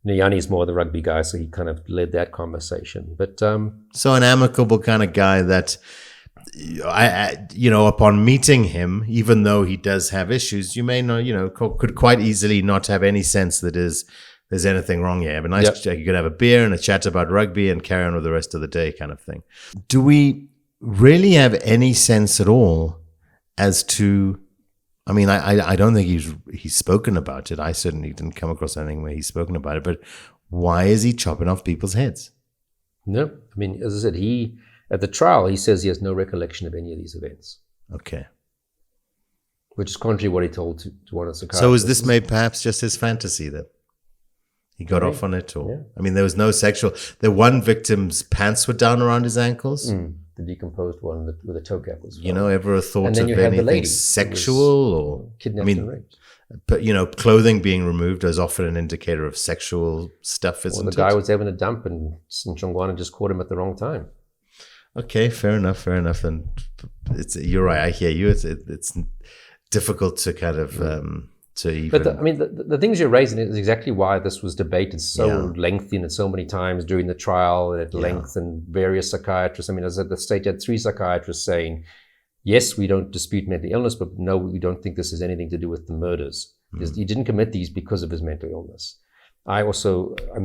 you know, Yanni's more the rugby guy, so he kind of led that conversation. But so an amicable kind of guy that, upon meeting him, even though he does have issues, you may not, could quite easily not have any sense that there's anything wrong here. Have a nice chat. You could have a beer and a chat about rugby and carry on with the rest of the day, kind of thing. Do we really have any sense at all as to, I mean, I don't think he's spoken about it. I certainly didn't come across anything where he's spoken about it, but why is he chopping off people's heads? No, I mean, as I said, at the trial, he says he has no recollection of any of these events. Okay. Which is contrary to what he told to one of the psychiatrists. So is this maybe perhaps just his fantasy that he got off on it? Or I mean, there was no sexual, the one victim's pants were down around his ankles. The decomposed one with a toe gap was found. Ever a thought of anything sexual or kidnapped and raped? But clothing being removed is often an indicator of sexual stuff, isn't it? The guy was having a dump and Chongawana just caught him at the wrong time. Okay, fair enough. And you're right. I hear you. It's difficult to kind of to even. But the things you're raising is exactly why this was debated so lengthy and so many times during the trial at length, and various psychiatrists. I mean, as at the state, you had 3 psychiatrists saying, yes, we don't dispute mental illness, but no, we don't think this has anything to do with the murders. He didn't commit these because of his mental illness. I'm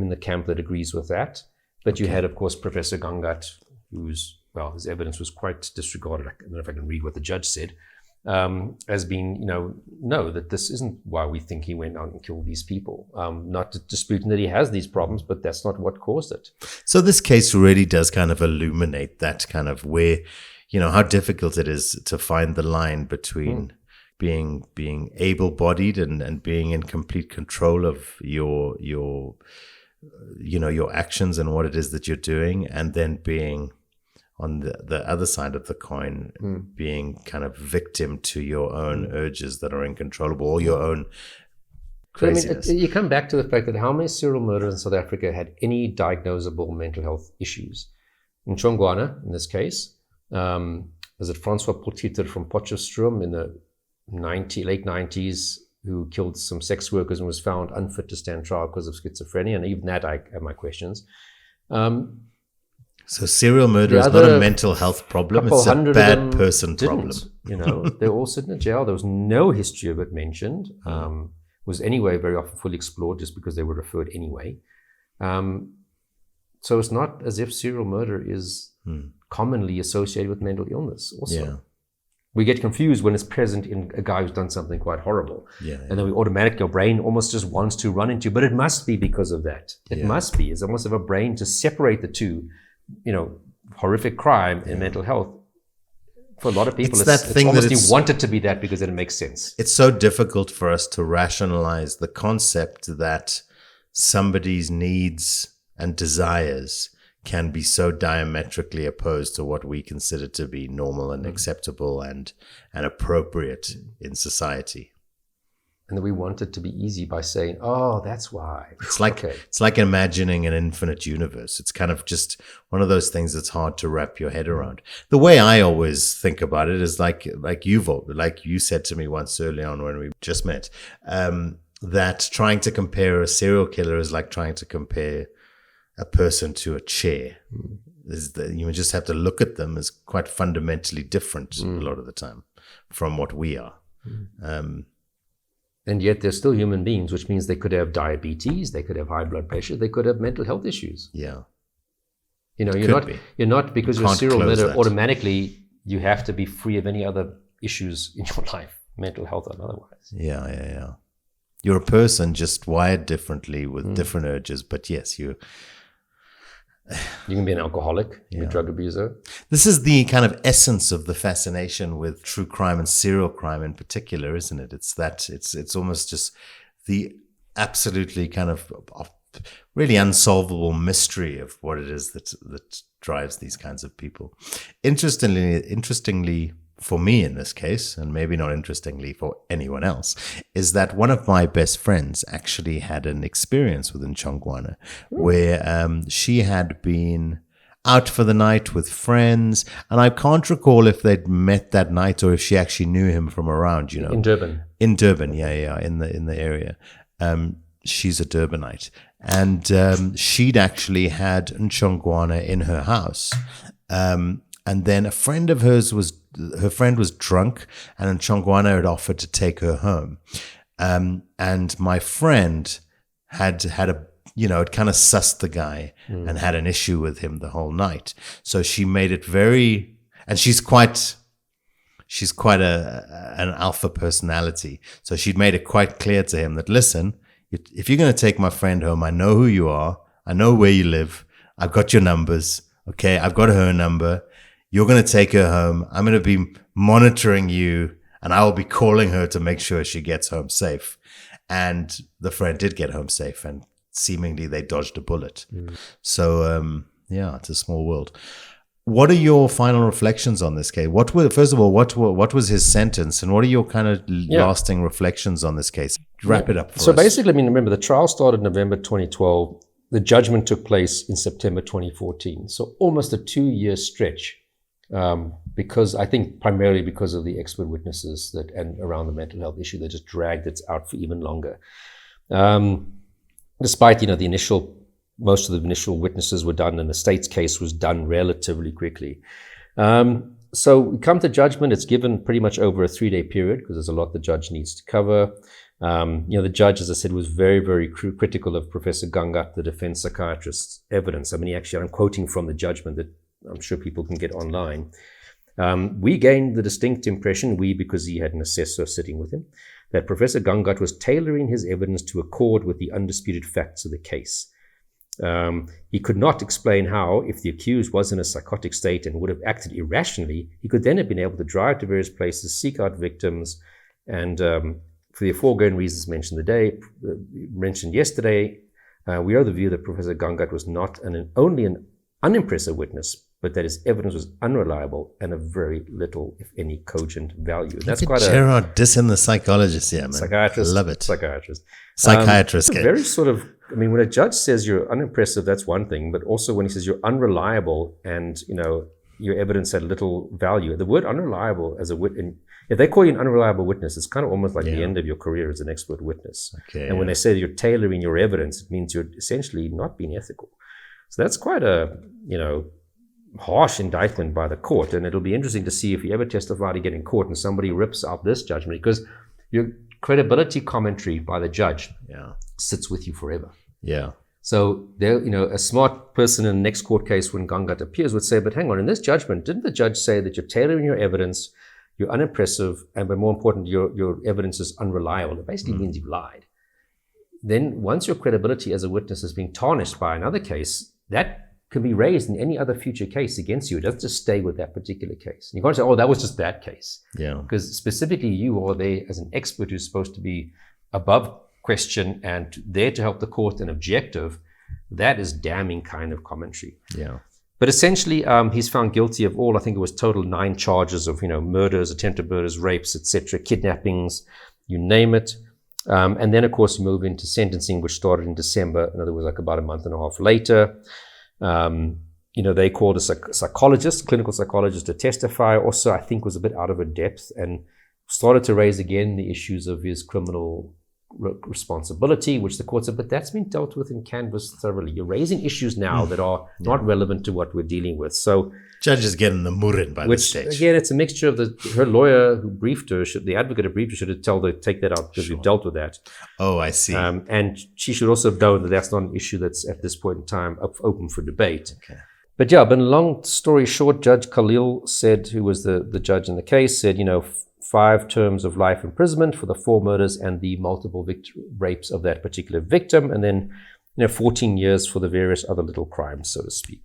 in the camp that agrees with that. But you had, of course, Professor Gangat, his evidence was quite disregarded. I don't know if I can read what the judge said. As being, no, that this isn't why we think he went out and killed these people. Not disputing that he has these problems, but that's not what caused it. So this case really does kind of illuminate that kind of where, how difficult it is to find the line between being able-bodied and being in complete control of your actions and what it is that you're doing, and then being on the other side of the coin, being kind of victim to your own urges that are uncontrollable, or your own craziness. You come back to the fact that how many serial murderers in South Africa had any diagnosable mental health issues? Chongawana, in this case, was it Francois Potgieter from Potchefstroom in the late 90s, who killed some sex workers and was found unfit to stand trial because of schizophrenia, and even that I have my questions. So serial murder is not a mental health problem, it's a bad person problem. You know, they're all sitting in jail. There was no history of it mentioned. Was anyway very often fully explored just because they were referred anyway. So it's not as if serial murder is commonly associated with mental illness also. Yeah. We get confused when it's present in a guy who's done something quite horrible. Yeah, and then we automatically, our brain almost just wants to run into, but it must be because of that. It must be. It's almost of a brain to separate the two, you know, horrific crime and mental health. For a lot of people, it's almost you want it to be that because then it makes sense. It's so difficult for us to rationalize the concept that somebody's needs and desires can be so diametrically opposed to what we consider to be normal and acceptable and appropriate in society. And then we want it to be easy by saying, oh, that's why. It's like imagining an infinite universe. It's kind of just one of those things that's hard to wrap your head around. The way I always think about it is like you said to me once early on when we just met, that trying to compare a serial killer is like trying to compare a person to a chair. You just have to look at them as quite fundamentally different a lot of the time from what we are. And yet they're still human beings, which means they could have diabetes, they could have high blood pressure, they could have mental health issues. Yeah. You know, you're not because you're a serial murderer, automatically you have to be free of any other issues in your life, mental health and otherwise. Yeah. You're a person just wired differently with different urges, but yes, you can be an alcoholic, a drug abuser. This is the kind of essence of the fascination with true crime and serial crime in particular, isn't it? It's that it's almost just the absolutely kind of really unsolvable mystery of what it is that drives these kinds of people. Interestingly, for me in this case, and maybe not interestingly for anyone else, is that one of my best friends actually had an experience with Chongawana where she had been out for the night with friends, and I can't recall if they'd met that night or if she actually knew him from around, you know. In Durban. In Durban, in the area. She's a Durbanite. And she'd actually had Chongawana in her house. And then a friend of hers her friend was drunk, and Chongawana had offered to take her home. And my friend had kind of sussed the guy and had an issue with him the whole night. So she made it and she's quite an alpha personality. So she'd made it quite clear to him that, listen, if you're going to take my friend home, I know who you are. I know where you live. I've got your numbers. Okay. I've got her number. You're going to take her home. I'm going to be monitoring you, and I will be calling her to make sure she gets home safe. And the friend did get home safe, and seemingly they dodged a bullet. So, it's a small world. What are your final reflections on this case? What was his sentence, and what are your kind of lasting reflections on this case? Wrap it up for us. So basically, remember, the trial started November 2012. The judgment took place in September 2014. So almost a 2-year stretch. Because I think primarily because of the expert witnesses and around the mental health issue, they just dragged it out for even longer. Despite, most of the initial witnesses were done, and the state's case was done relatively quickly. So we come to judgment. It's given pretty much over a 3-day period because there's a lot the judge needs to cover. The judge, as I said, was very, very critical of Professor Gangat, the defense psychiatrist's evidence. I'm quoting from the judgment that I'm sure people can get online. We gained the distinct impression, because he had an assessor sitting with him, that Professor Gangat was tailoring his evidence to accord with the undisputed facts of the case. He could not explain how, if the accused was in a psychotic state and would have acted irrationally, he could then have been able to drive to various places, seek out victims, and for the foregoing reasons mentioned yesterday, we are of the view that Professor Gangat was not only an unimpressive witness, but that his evidence was unreliable and of very little, if any, cogent value. That's quite Gerard dissing the psychologist here, man. Psychiatrist. I love it. Psychiatrist. Very sort of, when a judge says you're unimpressive, that's one thing, but also when he says you're unreliable and, your evidence had little value. The word unreliable as a witness, if they call you an unreliable witness, it's kind of almost like the end of your career as an expert witness. Okay, and when they say you're tailoring your evidence, it means you're essentially not being ethical. So that's quite a, harsh indictment by the court, and it'll be interesting to see if you ever testify again in court and somebody rips out this judgment, because your credibility commentary by the judge sits with you forever. Yeah. So there, a smart person in the next court case when Gangat appears would say, but hang on, in this judgment, didn't the judge say that you're tailoring your evidence, you're unimpressive, and but more important, your evidence is unreliable? It basically means you've lied. Then once your credibility as a witness is being tarnished by another case, that can be raised in any other future case against you. It doesn't just stay with that particular case. And you can't say, oh, that was just that case. Yeah. Because specifically you are there as an expert who's supposed to be above question and there to help the court and objective. That is damning kind of commentary. Yeah. But essentially, he's found guilty of all, I think it was total 9 charges of, murders, attempted murders, rapes, etc., kidnappings, you name it. And then, of course, you move into sentencing, which started in December. In other words, like about a month and a half later. They called a psychologist, clinical psychologist, to testify. Also, I think was a bit out of her depth and started to raise again the issues of his criminal responsibility, which the court said, but that's been dealt with in canvas thoroughly. You're raising issues now that are not relevant to what we're dealing with. So judges getting the murrin by this stage. Again, it's a mixture of her lawyer who briefed her, the advocate who briefed her should have told her, take that out because we've dealt with that. Oh, I see. And she should also have known that that's not an issue that's at this point in time open for debate. Okay. But yeah, but long story short, Judge Khalil said, who was the judge in the case, said, 5 terms of life imprisonment for the 4 murders and the multiple rapes of that particular victim, and then 14 years for the various other little crimes, so to speak.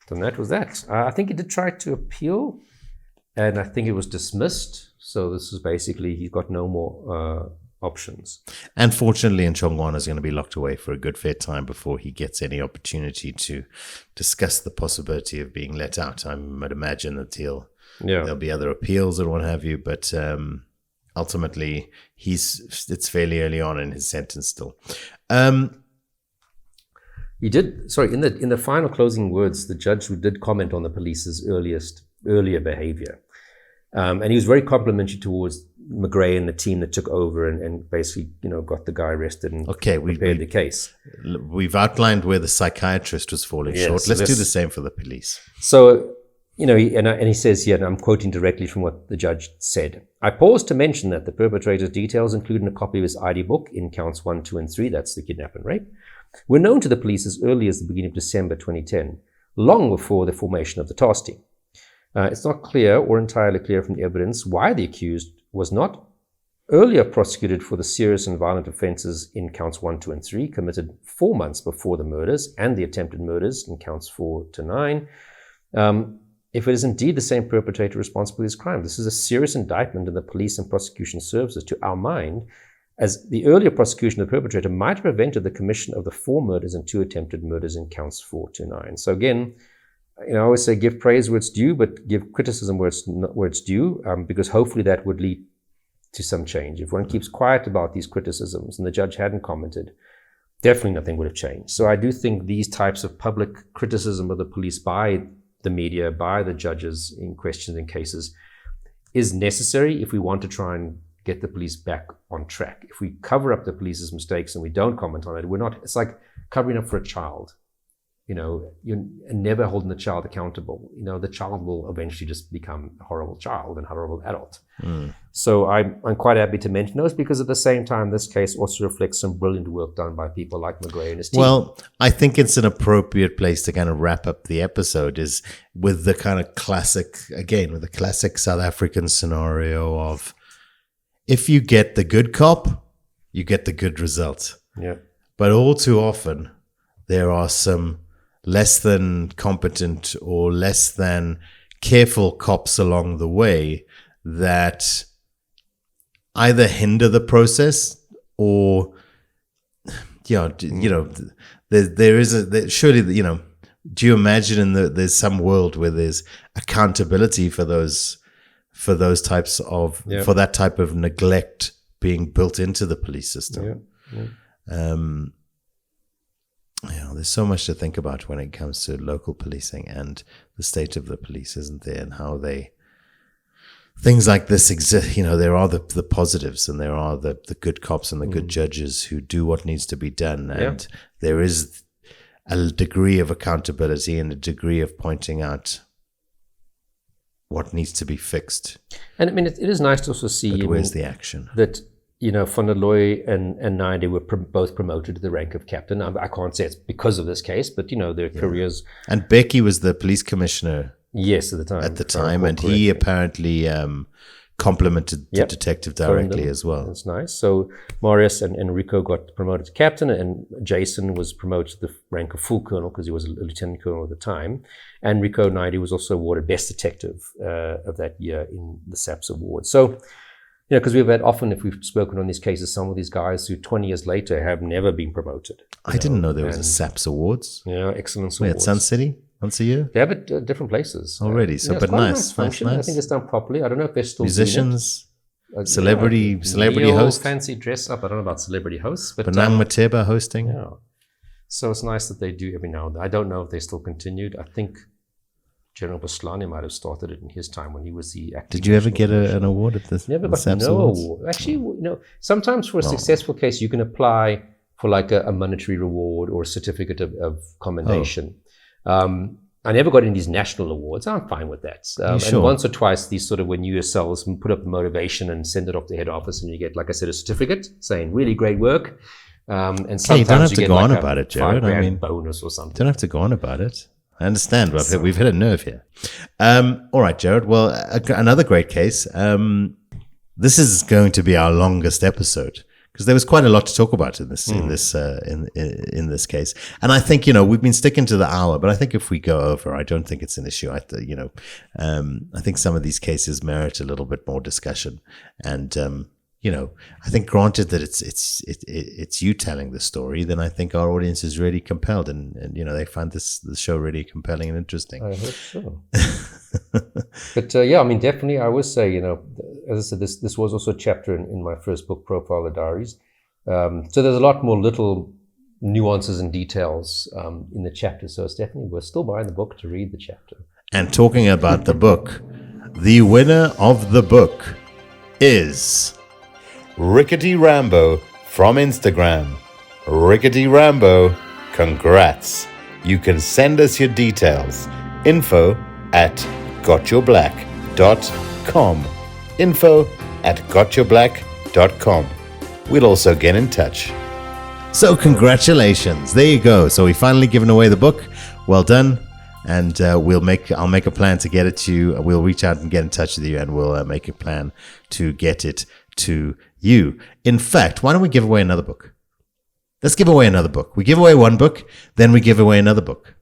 And that was that. I think he did try to appeal, and I think it was dismissed. So this is basically, he's got no more options. And fortunately, Ntshongwana is going to be locked away for a good fair time before he gets any opportunity to discuss the possibility of being let out. I might imagine that there'll be other appeals or what have you, but ultimately, it's fairly early on in his sentence still. He did, in the final closing words, the judge did comment on the police's earlier behavior. And he was very complimentary towards McGray and the team that took over and basically, got the guy arrested and prepared the case. We've outlined where the psychiatrist was falling short. Let's do the same for the police. So, and he says here, and I'm quoting directly from what the judge said, I pause to mention that the perpetrator's details, including a copy of his ID book in counts 1, 2, and 3, that's the kidnap and rape, were known to the police as early as the beginning of December 2010, long before the formation of the task team. It's not clear or entirely clear from the evidence why the accused was not earlier prosecuted for the serious and violent offences in counts 1, 2, and 3, committed 4 months before the murders and the attempted murders in counts 4 to 9. If it is indeed the same perpetrator responsible for this crime, this is a serious indictment in the police and prosecution services, to our mind, as the earlier prosecution of the perpetrator might have prevented the commission of the 4 murders and 2 attempted murders in counts 4 to 9. So again, I always say give praise where it's due, but give criticism where it's due, because hopefully that would lead to some change. If one keeps quiet about these criticisms and the judge hadn't commented, definitely nothing would have changed. So I do think these types of public criticism of the police by the media, by the judges in questions and cases, is necessary if we want to try and get the police back on track. If we cover up the police's mistakes and we don't comment on it, it's like covering up for a child. You're never holding the child accountable. The child will eventually just become a horrible child and horrible adult. So I'm quite happy to mention those, because at the same time, this case also reflects some brilliant work done by people like McGray and his team. Well, I think it's an appropriate place to kind of wrap up the episode is with the kind of classic South African scenario of, if you get the good cop, you get the good result. Yeah. But all too often, there are some less than competent or less than careful cops along the way that either hinder the process or, there is surely, do you imagine there's some world where there's accountability for that type of neglect being built into the police system? There's so much to think about when it comes to local policing and the state of the police, isn't there? And how things like this exist. There are the positives and there are the good cops and the good judges who do what needs to be done. And there is, a degree of accountability and a degree of pointing out what needs to be fixed. And I mean, it is nice to also see But where's the action? that, von der Looy and Naide were both promoted to the rank of captain. I can't say it's because of this case, but, their careers... And Becky was the police commissioner Yes, at the time. and he apparently complimented the detective directly as well. That's nice. So Marius and Enrico got promoted to captain, and Jason was promoted to the rank of full colonel because he was a lieutenant colonel at the time. Enrico Naide was also awarded best detective of that year in the SAPS award. So, because we've had often, if we've spoken on these cases, some of these guys who 20 years later have never been promoted. I didn't know there was a SAPS awards. Excellence Wait, awards. at Sun City? Once a year? They have it at different places. Already, but nice. Function. I think it's done properly. I don't know if they're still musicians, celebrity host, fancy dress up. I don't know about celebrity hosts, but Benang Mateba hosting. Yeah. So it's nice that they do every now and then. I don't know if they still continued. I think General Boslani might have started it in his time when he was the acting. Did you ever get an award at this? Never got no award. Actually, sometimes for a successful case, you can apply for like a monetary reward or a certificate of commendation. I never got any of these national awards. I'm fine with that. Sure? And once or twice, these sort of when you yourselves put up the motivation and send it off to the head office, and you get, like I said, a certificate saying really great work. And sometimes you don't have to go on like about it, Jared. I mean, bonus or something. Don't have to go on about it. I understand, but we've hit a nerve here. All right, Jared. Well, another great case. This is going to be our longest episode, because there was quite a lot to talk about in this case. And I think, we've been sticking to the hour, but I think if we go over, I don't think it's an issue. I think some of these cases merit a little bit more discussion. And, I think granted that it's you telling the story, then I think our audience is really compelled and they find the show really compelling and interesting. I hope so. But definitely I would say, as I said, this was also a chapter in my first book, Profile the Diaries. So there's a lot more little nuances and details in the chapter. So it's definitely worth still buying the book to read the chapter. And talking about the book, the winner of the book is Rickety Rambo from Instagram. Rickety Rambo, congrats. You can send us your details. info@gotyourblack.com. info@gotyourblack.com. We'll also get in touch. So congratulations. There you go. So we finally given away the book. Well done. And I'll make a plan to get it to you. We'll reach out and get in touch with you, and we'll make a plan to get it to you. In fact, why don't we give away another book? Let's give away another book. We give away one book, then we give away another book.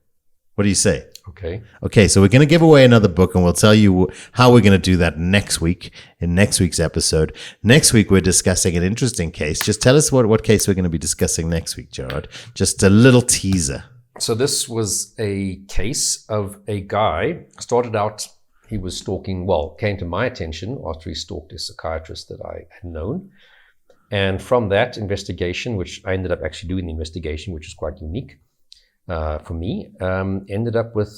What do you say? Okay, so we're going to give away another book, and we'll tell you how we're going to do that next week, in next week's episode. Next week, we're discussing an interesting case. Just tell us what case we're going to be discussing next week, Gerard. Just a little teaser. So this was a case of a guy, started out, he was stalking, came to my attention after he stalked a psychiatrist that I had known. And from that investigation, which I ended up actually doing the investigation, which is quite unique for me, ended up with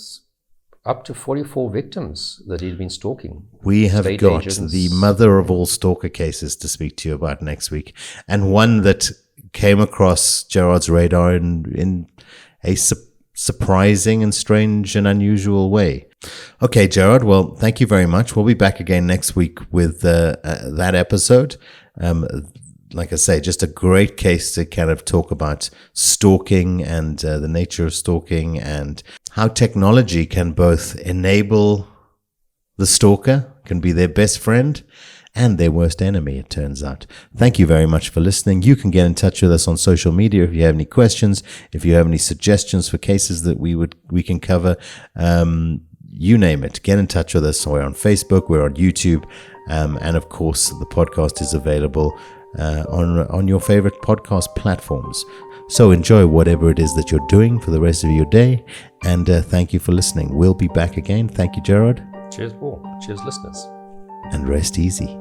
up to 44 victims that he'd been stalking. We have got the mother of all stalker cases to speak to you about next week, and one that came across Gerard's radar in a surprising and strange and unusual way. Okay, Gerard, well, thank you very much. We'll be back again next week with that episode. Like I say, just a great case to kind of talk about stalking and the nature of stalking and how technology can both enable the stalker, can be their best friend, and their worst enemy, it turns out. Thank you very much for listening. You can get in touch with us on social media if you have any questions, if you have any suggestions for cases that we can cover. You name it. Get in touch with us. We're on Facebook, we're on YouTube, and of course, the podcast is available on your favorite podcast platforms. So enjoy whatever it is that you're doing for the rest of your day, and thank you for listening. We'll be back again. Thank you, Gerard. Cheers, Paul. Cheers, listeners. And rest easy.